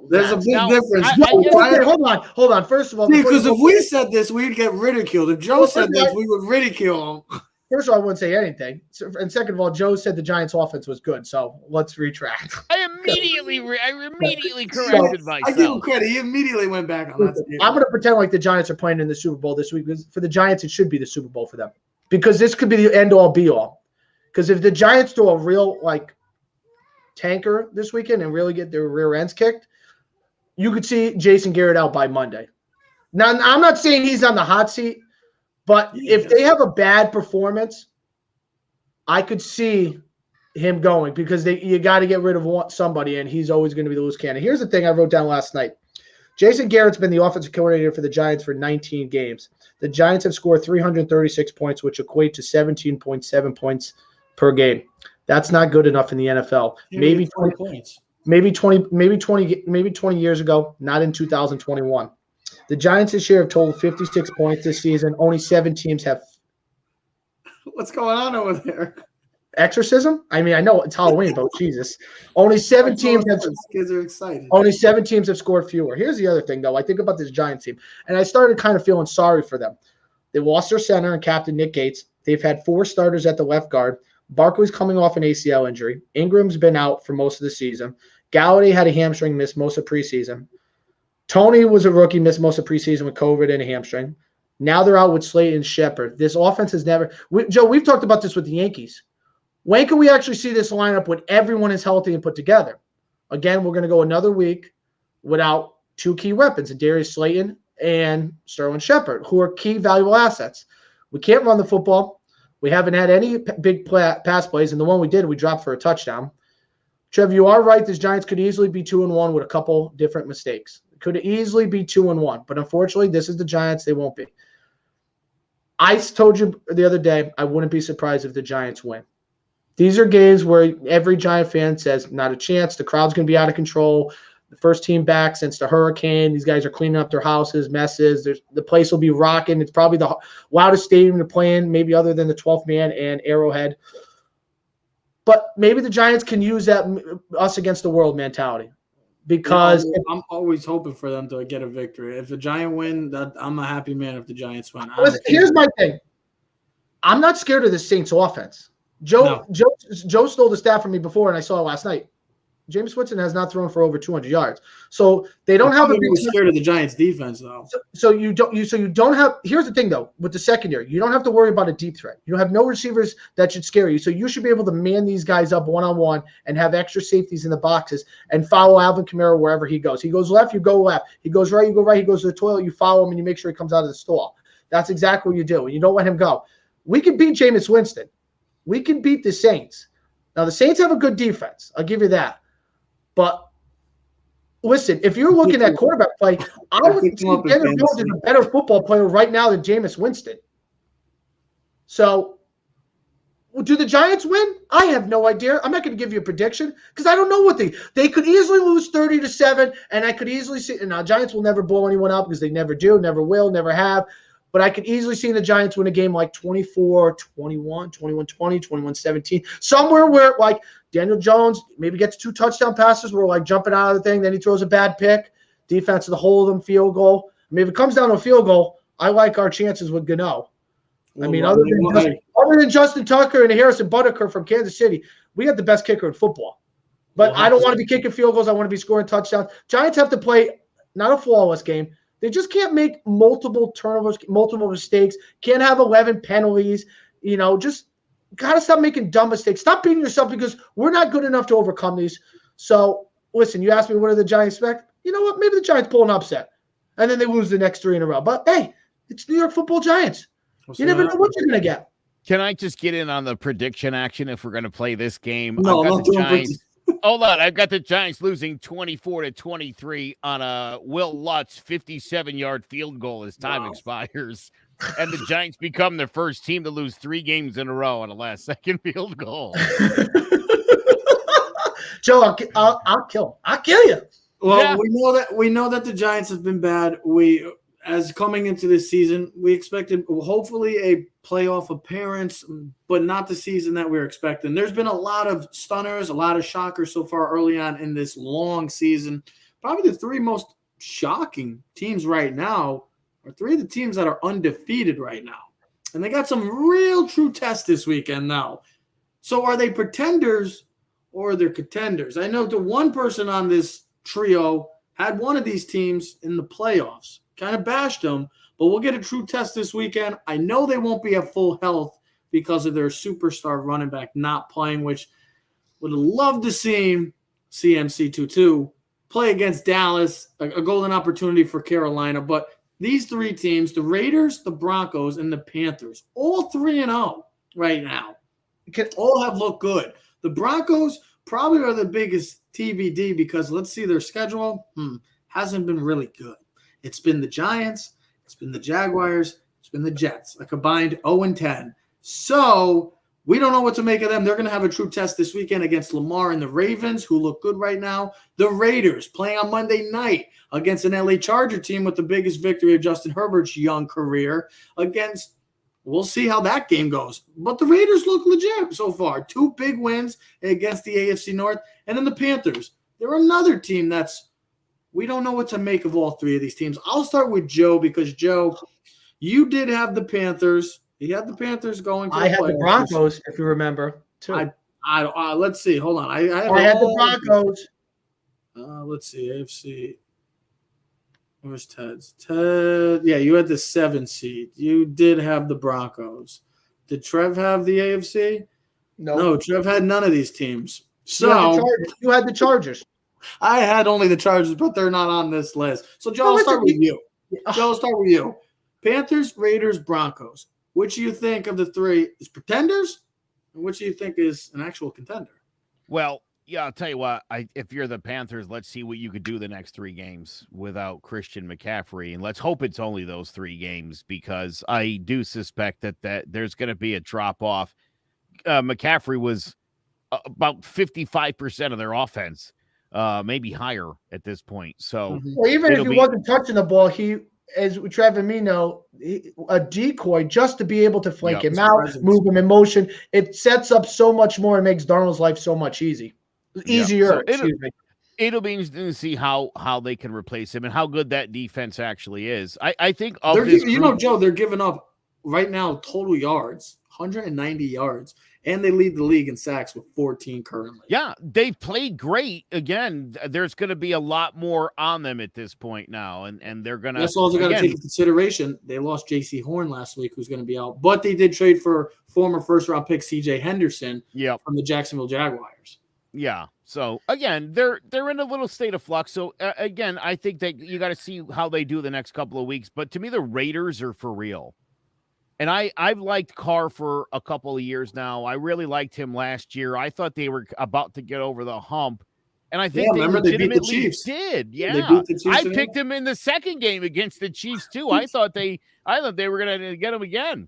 There's a big difference. Hold on. First of all, because if we said this, we'd get ridiculed. If Joe said this, we would ridicule him. First of all, I wouldn't say anything. And second of all, Joe said the Giants' offense was good, so let's retract. I immediately corrected myself. I give him credit. He immediately went back on that. I'm going to pretend like the Giants are playing in the Super Bowl this week, because for the Giants, it should be the Super Bowl for them, because this could be the end-all, be-all. Because if the Giants do a real tanker this weekend and really get their rear ends kicked, you could see Jason Garrett out by Monday. Now, I'm not saying he's on the hot seat, but if they have a bad performance, I could see him going, because you got to get rid of somebody, and he's always going to be the loose cannon. Here's the thing I wrote down last night. Jason Garrett's been the offensive coordinator for the Giants for 19 games. The Giants have scored 336 points, which equate to 17.7 points per game. That's not good enough in the NFL. Maybe 20 points. Maybe 20 years ago, not in 2021. The Giants this year have totaled 56 points this season. Only 7 teams have. What's going on over there? Exorcism? I mean, I know it's Halloween, but Jesus. Only 7 teams have. Kids are excited. Only 7 teams have scored fewer. Here's the other thing, though. I think about this Giants team, and I started kind of feeling sorry for them. They lost their center and captain Nick Gates. They've had 4 starters at the left guard. Barkley's coming off an ACL injury. Ingram's been out for most of the season. Galladay had a hamstring, missed most of preseason. Toney was a rookie, missed most of preseason with COVID and a hamstring. Now they're out with Slayton and Shepard. This offense has never – Joe, we've talked about this with the Yankees. When can we actually see this lineup when everyone is healthy and put together? Again, we're going to go another week without 2 key weapons, Darius Slayton and Sterling Shepard, who are key valuable assets. We can't run the football. We haven't had any big pass plays, and the one we did, we dropped for a touchdown. Trev, you are right. This Giants could easily be 2-1 with a couple different mistakes. Could easily be 2-1, but unfortunately, this is the Giants. They won't be. I told you the other day I wouldn't be surprised if the Giants win. These are games where every Giant fan says, not a chance. The crowd's going to be out of control. The first team back since the hurricane. These guys are cleaning up their houses, messes. The place will be rocking. It's probably the loudest stadium to play in, maybe other than the 12th man and Arrowhead. But maybe the Giants can use that us against the world mentality. Because I'm always hoping for them to get a victory. If the Giant win, I'm a happy man if the Giants win. Here's my thing. I'm not scared of the Saints offense. Joe stole the stat from me before, and I saw it last night. Jameis Winston has not thrown for over 200 yards. So they don't have a big scared of the Giants defense though. So you don't have. Here's the thing though, with the secondary, you don't have to worry about a deep threat. You don't have no receivers that should scare you. So you should be able to man these guys up one-on-one and have extra safeties in the boxes and follow Alvin Kamara wherever he goes. He goes left, you go left. He goes right, you go right. He goes to the toilet, you follow him, and you make sure he comes out of the stall. That's exactly what you do, and you don't let him go. We can beat Jameis Winston. We can beat the Saints. Now the Saints have a good defense. I'll give you that. But listen, if you're looking at quarterback play, I would think Daniel Jones is a better football player right now than Jameis Winston. So, do the Giants win? I have no idea. I'm not going to give you a prediction because I don't know what they could easily lose 30-7, and I could easily see. And now Giants will never blow anyone up because they never do, never will, never have. But I could easily see the Giants win a game like 24-21, 21-20, 21-17, somewhere where like Daniel Jones maybe gets 2 touchdown passes. We're like jumping out of the thing. Then he throws a bad pick. Defense to hold them, field goal. I mean, if it comes down to a field goal, I like our chances with Gano. I mean, other than Justin Tucker and Harrison Butker from Kansas City, we got the best kicker in football. But I don't want to be kicking field goals. I want to be scoring touchdowns. Giants have to play not a flawless game. They just can't make multiple turnovers, multiple mistakes. Can't have 11 penalties. Just got to stop making dumb mistakes. Stop beating yourself because we're not good enough to overcome these. So, listen, you asked me what do the Giants expect? You know what? Maybe the Giants pull an upset. And then they lose the next 3 in a row. But, hey, it's New York Football Giants. You never know what you're going to get. Can I just get in on the prediction action if we're going to play this game? No, I've got the Giants. Hold on. I've got the Giants losing 24-23 on a Will Lutz 57-yard field goal as time expires. And the Giants become the first team to lose 3 games in a row on a last-second field goal. Joe, I'll kill you. Well, yeah. we know that the Giants have been bad. As coming into this season, we expected hopefully a playoff appearance, but not the season that we're expecting. There's been a lot of stunners, a lot of shockers so far early on in this long season. Probably the 3 most shocking teams right now are 3 of the teams that are undefeated right now. And they got some real true tests this weekend now. So are they pretenders or are they contenders? I know the one person on this trio had one of these teams in the playoffs. Kind of bashed them, but we'll get a true test this weekend. I know they won't be at full health because of their superstar running back not playing, which would have loved to see CMC Tutu play against Dallas, a golden opportunity for Carolina. But these 3 teams, the Raiders, the Broncos, and the Panthers, all 3-0 right now, all have looked good. The Broncos probably are the biggest TBD because let's see their schedule. Hasn't been really good. It's been the Giants, it's been the Jaguars, it's been the Jets, a combined 0-10. So we don't know what to make of them. They're going to have a true test this weekend against Lamar and the Ravens, who look good right now. The Raiders playing on Monday night against an LA Charger team with the biggest victory of Justin Herbert's young career against – we'll see how that game goes. But the Raiders look legit so far. 2 big wins against the AFC North. And then the Panthers. They're another team that's – we don't know what to make of all 3 of these teams. I'll start with Joe because, Joe, you did have the Panthers. You had the Panthers going to the playoffs. I had the Broncos, if you remember, too. Let's see. Hold on. I had the Broncos. Let's see. AFC. Where's Ted's? Ted. Yeah, you had the 7 seed. You did have the Broncos. Did Trev have the AFC? No, Trev had none of these teams. So you had the Chargers. I had only the Chargers, but they're not on this list. So, Joe, I'll start with you. Panthers, Raiders, Broncos. Which do you think of the 3 is pretenders, and which do you think is an actual contender? Well, yeah, I'll tell you what. If you're the Panthers, let's see what you could do the next 3 games without Christian McCaffrey, and let's hope it's only those 3 games because I do suspect that there's going to be a drop-off. McCaffrey was about 55% of their offense maybe higher at this point. So well, even if he wasn't touching the ball, he, as Trevor and me know, a decoy just to be able to flank him out, move him in motion. It sets up so much more and makes Darnold's life so much easier. So it'll be interesting to see how they can replace him and how good that defense actually is. I think Joe, they're giving up right now total yards, 190 yards. And they lead the league in sacks with 14 currently. Yeah, they've played great. Again, there's going to be a lot more on them at this point now, and they're going to. That's all they're going to take into consideration. They lost J.C. Horn last week, who's going to be out, but they did trade for former first-round pick C.J. Henderson from the Jacksonville Jaguars. Yeah. So again, they're in a little state of flux. So again, I think that you got to see how they do the next couple of weeks. But to me, the Raiders are for real. And I've liked Carr for a couple of years now. I really liked him last year. I thought they were about to get over the hump. And I think they legitimately did. Yeah. I picked him in the second game against the Chiefs too. I thought they were going to get him again.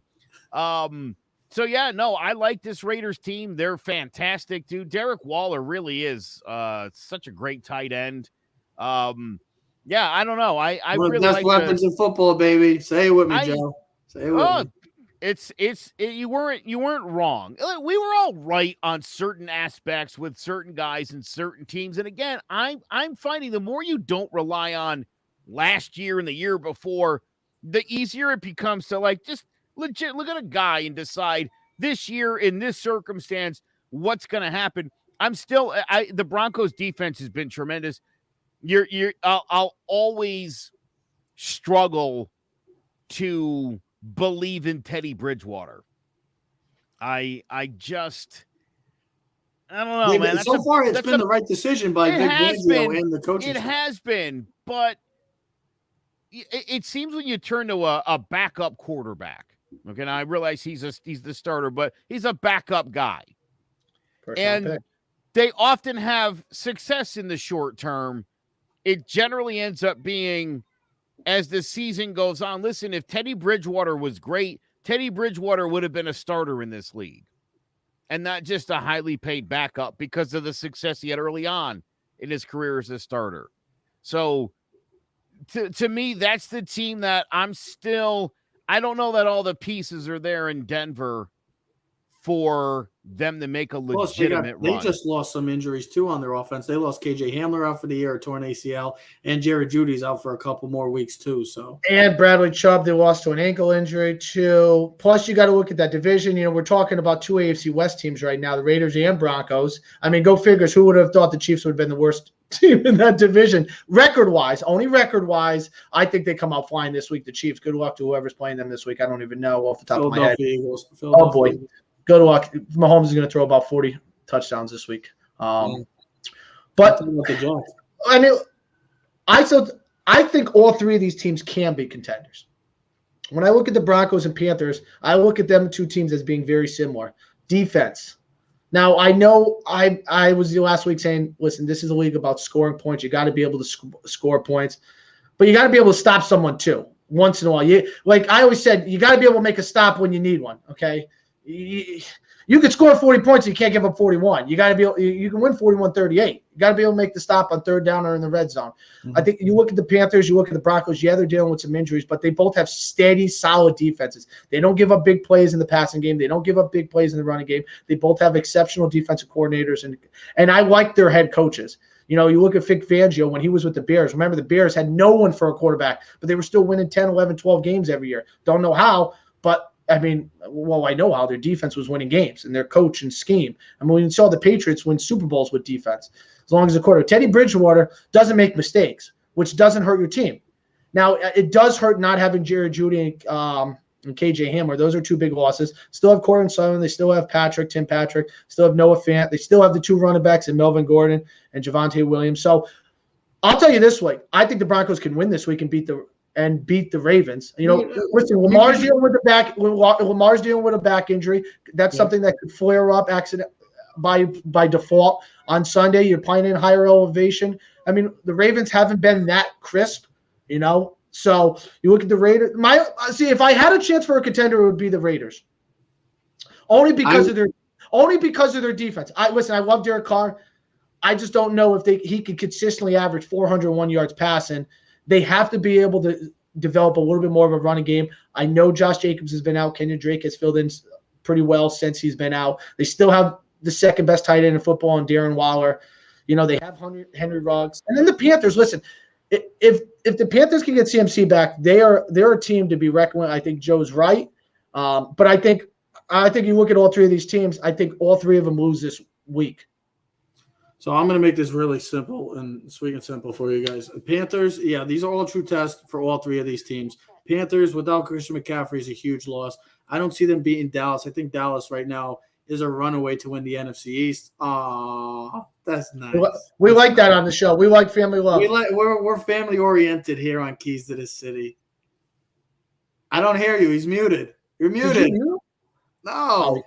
So yeah, no, I like this Raiders team. They're fantastic, dude. Derek Waller really is such a great tight end. Yeah, I don't know. I really like weapons in football, baby. Say it with me, Joe. Say it with me. You weren't wrong. We were all right on certain aspects with certain guys and certain teams. And again, I'm finding the more you don't rely on last year and the year before, the easier it becomes to like just legit look at a guy and decide this year in this circumstance what's going to happen. The Broncos defense has been tremendous. I'll always struggle to believe in Teddy Bridgewater. I don't know, man. So far, it's been the right decision by Vic Fangio and the coaching staff. It has been, but it seems when you turn to a backup quarterback. Okay, now I realize he's the starter, but he's a backup guy, and they often have success in the short term. It generally ends up being, as the season goes on, listen, if Teddy Bridgewater was great, Teddy Bridgewater would have been a starter in this league and not just a highly paid backup because of the success he had early on in his career as a starter. So to me, that's the team that I don't know that all the pieces are there in Denver for them to make a legitimate run. They just lost some injuries too on their offense. They lost KJ Hamler out for the year, a torn ACL, and Jerry Jeudy's out for a couple more weeks too. So and Bradley Chubb, they lost to an ankle injury too. Plus, you got to look at that division. You know, we're talking about two AFC West teams right now, the Raiders and Broncos. I mean, go figures. Who would have thought the Chiefs would have been the worst team in that division record-wise? Only record-wise, I think they come out flying this week. The Chiefs. Good luck to whoever's playing them this week. I don't even know off the top of my head. Oh boy. Good luck. Mahomes is going to throw about 40 touchdowns this week. But I mean, I think all three of these teams can be contenders. When I look at the Broncos and Panthers, I look at them two teams as being very similar. Defense. Now, I know I was the last week saying, listen, this is a league about scoring points. You got to be able to score points, but you got to be able to stop someone too once in a while. Like I always said, you got to be able to make a stop when you need one. Okay. You could score 40 points, you can't give up 41. You got to be able, you can win 41-38. You got to be able to make the stop on third down or in the red zone. Mm-hmm. I think you look at the Panthers, you look at the Broncos, yeah, they're dealing with some injuries, but they both have steady, solid defenses. They don't give up big plays in the passing game. They don't give up big plays in the running game. They both have exceptional defensive coordinators, and I like their head coaches. You know, you look at Vic Fangio when he was with the Bears. Remember, the Bears had no one for a quarterback, but they were still winning 10, 11, 12 games every year. Don't know how, but I mean, well, I know how their defense was winning games and their coach and scheme. I mean, we saw the Patriots win Super Bowls with defense as long as the quarterback. Teddy Bridgewater doesn't make mistakes, which doesn't hurt your team. Now, it does hurt not having Jerry Jeudy and KJ Hamler. Those are two big losses. Still have Cortland Sutton. They still have Tim Patrick. Still have Noah Fant. They still have the two running backs in Melvin Gordon and Javonte Williams. So I'll tell you this way. I think the Broncos can win this week and beat the Ravens. You know, listen, Lamar's dealing with a back injury. That's something that could flare up accident by default on Sunday. You're playing in higher elevation. I mean, the Ravens haven't been that crisp, you know. So you look at the Raiders. If I had a chance for a contender, it would be the Raiders. Only because of their defense. I love Derek Carr. I just don't know if he could consistently average 401 yards passing. They have to be able to develop a little bit more of a running game. I know Josh Jacobs has been out. Kenyon Drake has filled in pretty well since he's been out. They still have the second best tight end in football in Darren Waller. They have Henry Ruggs. And then the Panthers, listen, if the Panthers can get CMC back, they're a team to be reckoned with. I think Joe's right. But I think you look at all three of these teams, I think all three of them lose this week. So I'm going to make this really simple and sweet and simple for you guys. Panthers, yeah, these are all true tests for all three of these teams. Panthers, without Christian McCaffrey, is a huge loss. I don't see them beating Dallas. I think Dallas right now is a runaway to win the NFC East. Aw, that's nice. We like that on the show. We like family love. We're family oriented here on Keys to the City. I don't hear you. He's muted. You're muted. No.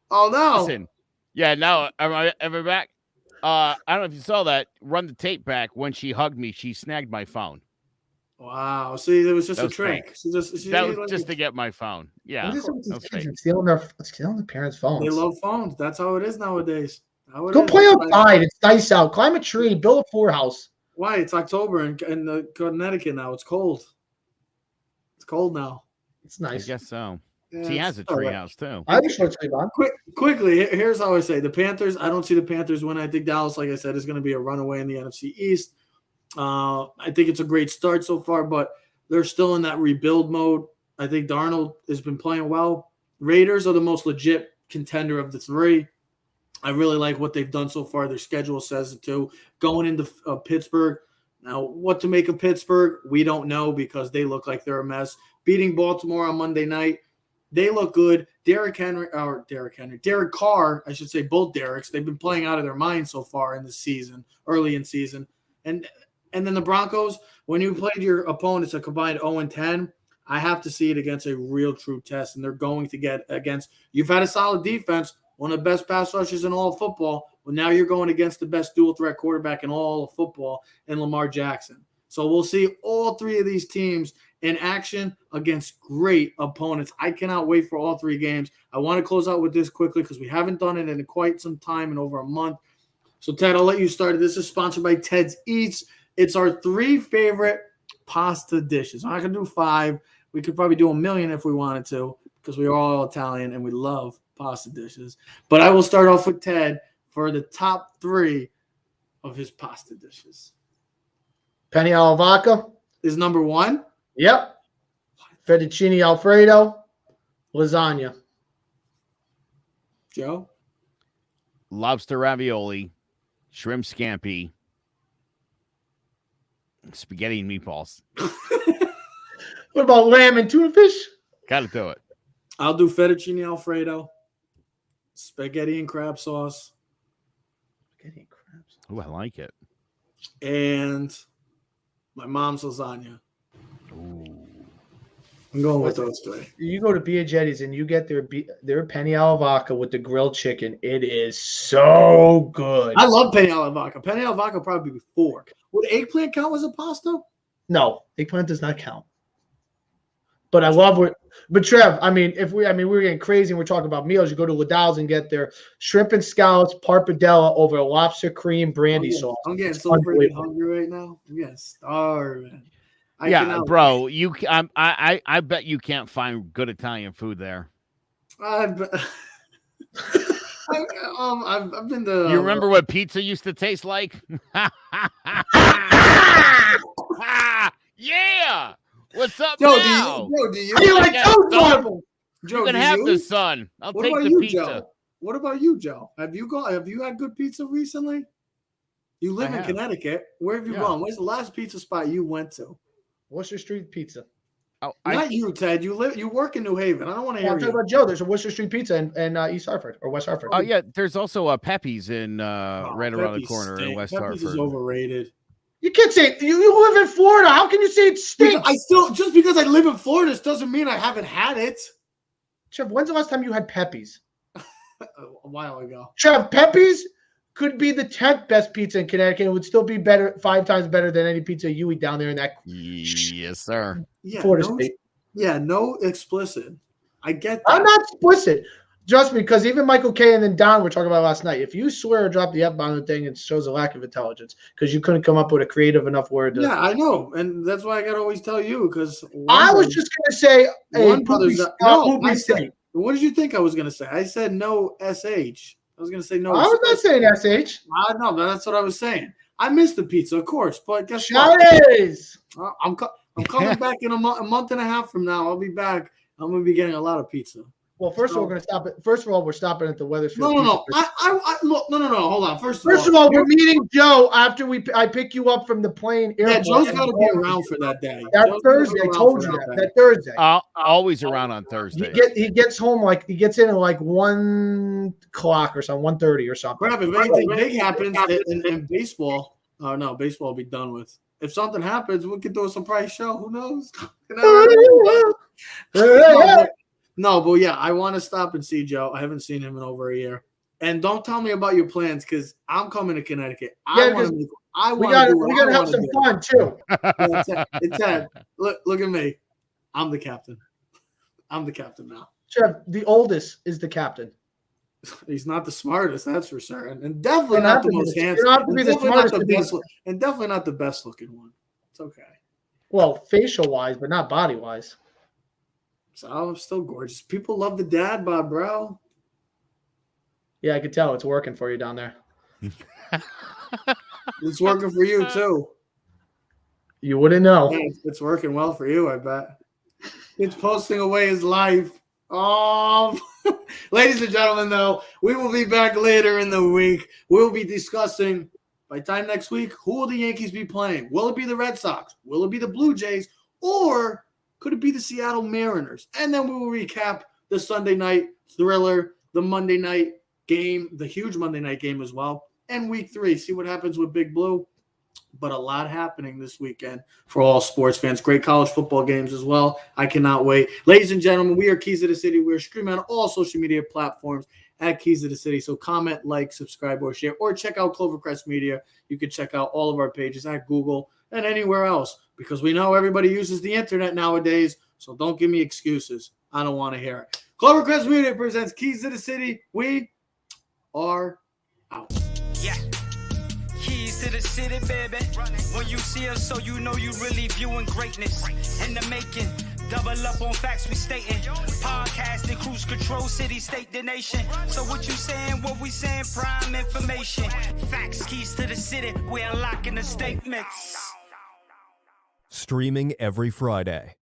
Oh no. Listen. Yeah. Now am I back? I don't know if you saw that. Run the tape back. When she hugged me, she snagged my phone. Wow. See, it was just a trick. That was just to get my phone. Yeah. Stealing the parents' phones. They love phones. That's how it is nowadays. Go play outside. It's nice out. Climb a tree. Build a floorhouse. Why? It's October in Connecticut now. It's cold. It's cold now. It's nice. I guess so. Yeah, he has a tree house too. I have a short sleeve on. Quickly, here's how I say the Panthers. I don't see the Panthers win. I think Dallas, like I said, is going to be a runaway in the NFC East. I think it's a great start so far, but they're still in that rebuild mode. I think Darnold has been playing well. Raiders are the most legit contender of the three. I really like what they've done so far. Their schedule says it too. Going into Pittsburgh. Now, what to make of Pittsburgh, we don't know because they look like they're a mess. Beating Baltimore on Monday night, they look good. Derek Carr, I should say, both Dereks. They've been playing out of their mind so far in the season, early in season. And then the Broncos, when you played your opponents a combined 0-10, I have to see it against a real true test. And they're going to get against – you've had a solid defense, one of the best pass rushers in all of football. Well, now you're going against the best dual-threat quarterback in all of football in Lamar Jackson. So we'll see all three of these teams in action against great opponents. I cannot wait for all three games. I want to close out with this quickly because we haven't done it in quite some time, in over a month. So, Ted, I'll let you start. This is sponsored by Ted's Eats. It's our 3 favorite pasta dishes. I'm not going to do 5. We could probably do 1 million if we wanted to because we are all Italian and we love pasta dishes. But I will start off with Ted for the top 3 of his pasta dishes. Penny alla vodka is number 1. Yep. Fettuccine Alfredo, lasagna. Joe? Lobster ravioli, shrimp scampi, spaghetti and meatballs. What about lamb and tuna fish? Gotta do it. I'll do fettuccine Alfredo, spaghetti and crab sauce. Spaghetti and crab sauce. Oh, I like it. And my mom's lasagna. Ooh. I'm going with those 3. You go to Biaggetti's and you get their penny alla vodka with the grilled chicken. It is so good. I love penny alla vodka. Penny alla vodka would probably be 4. Would eggplant count as a pasta? No, eggplant does not count. But I love what. But Trev, we're getting crazy and we're talking about meals. You go to Lidl's and get their shrimp and scallops parpadella over a lobster cream brandy sauce. I'm getting so freaking hungry right now. I'm getting starving. Bro, I bet you can't find good Italian food there. I've been to. You remember what pizza used to taste like? Yeah. What's up now? Do you like those marbles? Joe, you can have the sun. I'll take the pizza. Joe? What about you, Joe? Have you had good pizza recently? You live in Connecticut. Where have you gone? Where's the last pizza spot you went to? Worcester Street Pizza. Oh, not you, Ted. You work in New Haven. I don't want to hear you. I'm talking about Joe. There's a Worcester Street Pizza in East Hartford or West Hartford. Oh yeah, there's also a Pepe's in right around the corner in West Hartford. Pepe's is overrated. You can't say you live in Florida. How can you say it stinks? Just because I live in Florida, this doesn't mean I haven't had it. Trev, when's the last time you had Pepe's? A while ago. Trev, Pepe's could be the 10th best pizza in Connecticut. It would still be 5 times better than any pizza you eat down there in that. Yes, sir. Yeah, Florida State. Yeah, no explicit. I get that. I'm not explicit. Trust me, because even Michael K and then Don were talking about last night. If you swear or drop the F-bomb thing, it shows a lack of intelligence because you couldn't come up with a creative enough word. Yeah, I know, and that's why I gotta always tell you because I was just gonna say What did you think I was gonna say? I said no sh. I was gonna say no. I was not saying sh. No, but that's what I was saying. I missed the pizza, of course, but guess what? I'm coming back in a month and a half from now. I'll be back. I'm gonna be getting a lot of pizza. Well, first of all, we're going to stop it. First of all, we're stopping at the Weathersfield. No. Look, no. Hold on. First of all, we're meeting Joe after I pick you up from the plane. Yeah, Joe's got to be around for that day. That Thursday, I told you that Thursday. Always around on Thursday. He gets home he gets in at like 1 o'clock or something, 1:30 or something. Crap, if anything big happens in baseball, no, baseball will be done with. If something happens, we could do a surprise show. Who knows? No, but yeah, I want to stop and see Joe. I haven't seen him in over a year. And don't tell me about your plans because I'm coming to Connecticut. We got to have some fun too. It's Ted. Look at me. I'm the captain. I'm the captain now. Trev, the oldest is the captain. He's not the smartest, that's for sure, and definitely not the most handsome. And definitely not the best looking one. It's okay. Well, facial wise, but not body wise. So I'm still gorgeous. People love the dad bod, bro. Yeah, I could tell it's working for you down there. It's working for you too. You wouldn't know. Yeah, it's working well for you, I bet. It's posting away his life. Oh, ladies and gentlemen, though, we will be back later in the week. We'll be discussing, by time next week, who will the Yankees be playing? Will it be the Red Sox? Will it be the Blue Jays? Or could it be the Seattle Mariners? And then we will recap the Sunday night thriller, the Monday night game, the huge Monday night game as well, and week 3. See what happens with Big Blue. But a lot happening this weekend for all sports fans. Great college football games as well. I cannot wait. Ladies and gentlemen, we are Keys of the City. We are streaming on all social media platforms at Keys of the City. So comment, like, subscribe, or share, or check out Clovercrest Media. You can check out all of our pages at Google and anywhere else because we know everybody uses the internet nowadays. So don't give me excuses. I don't want to hear it. Clovercrest Media presents Keys of the City. We are out. Yeah. Keys to the city, baby. When you see us, so you know you really viewing greatness in the making. Double up on facts we stating. Podcasting, cruise control, city, state, the nation. So what you saying, what we saying, prime information. Facts, keys to the city, we unlocking the statements. Streaming every Friday.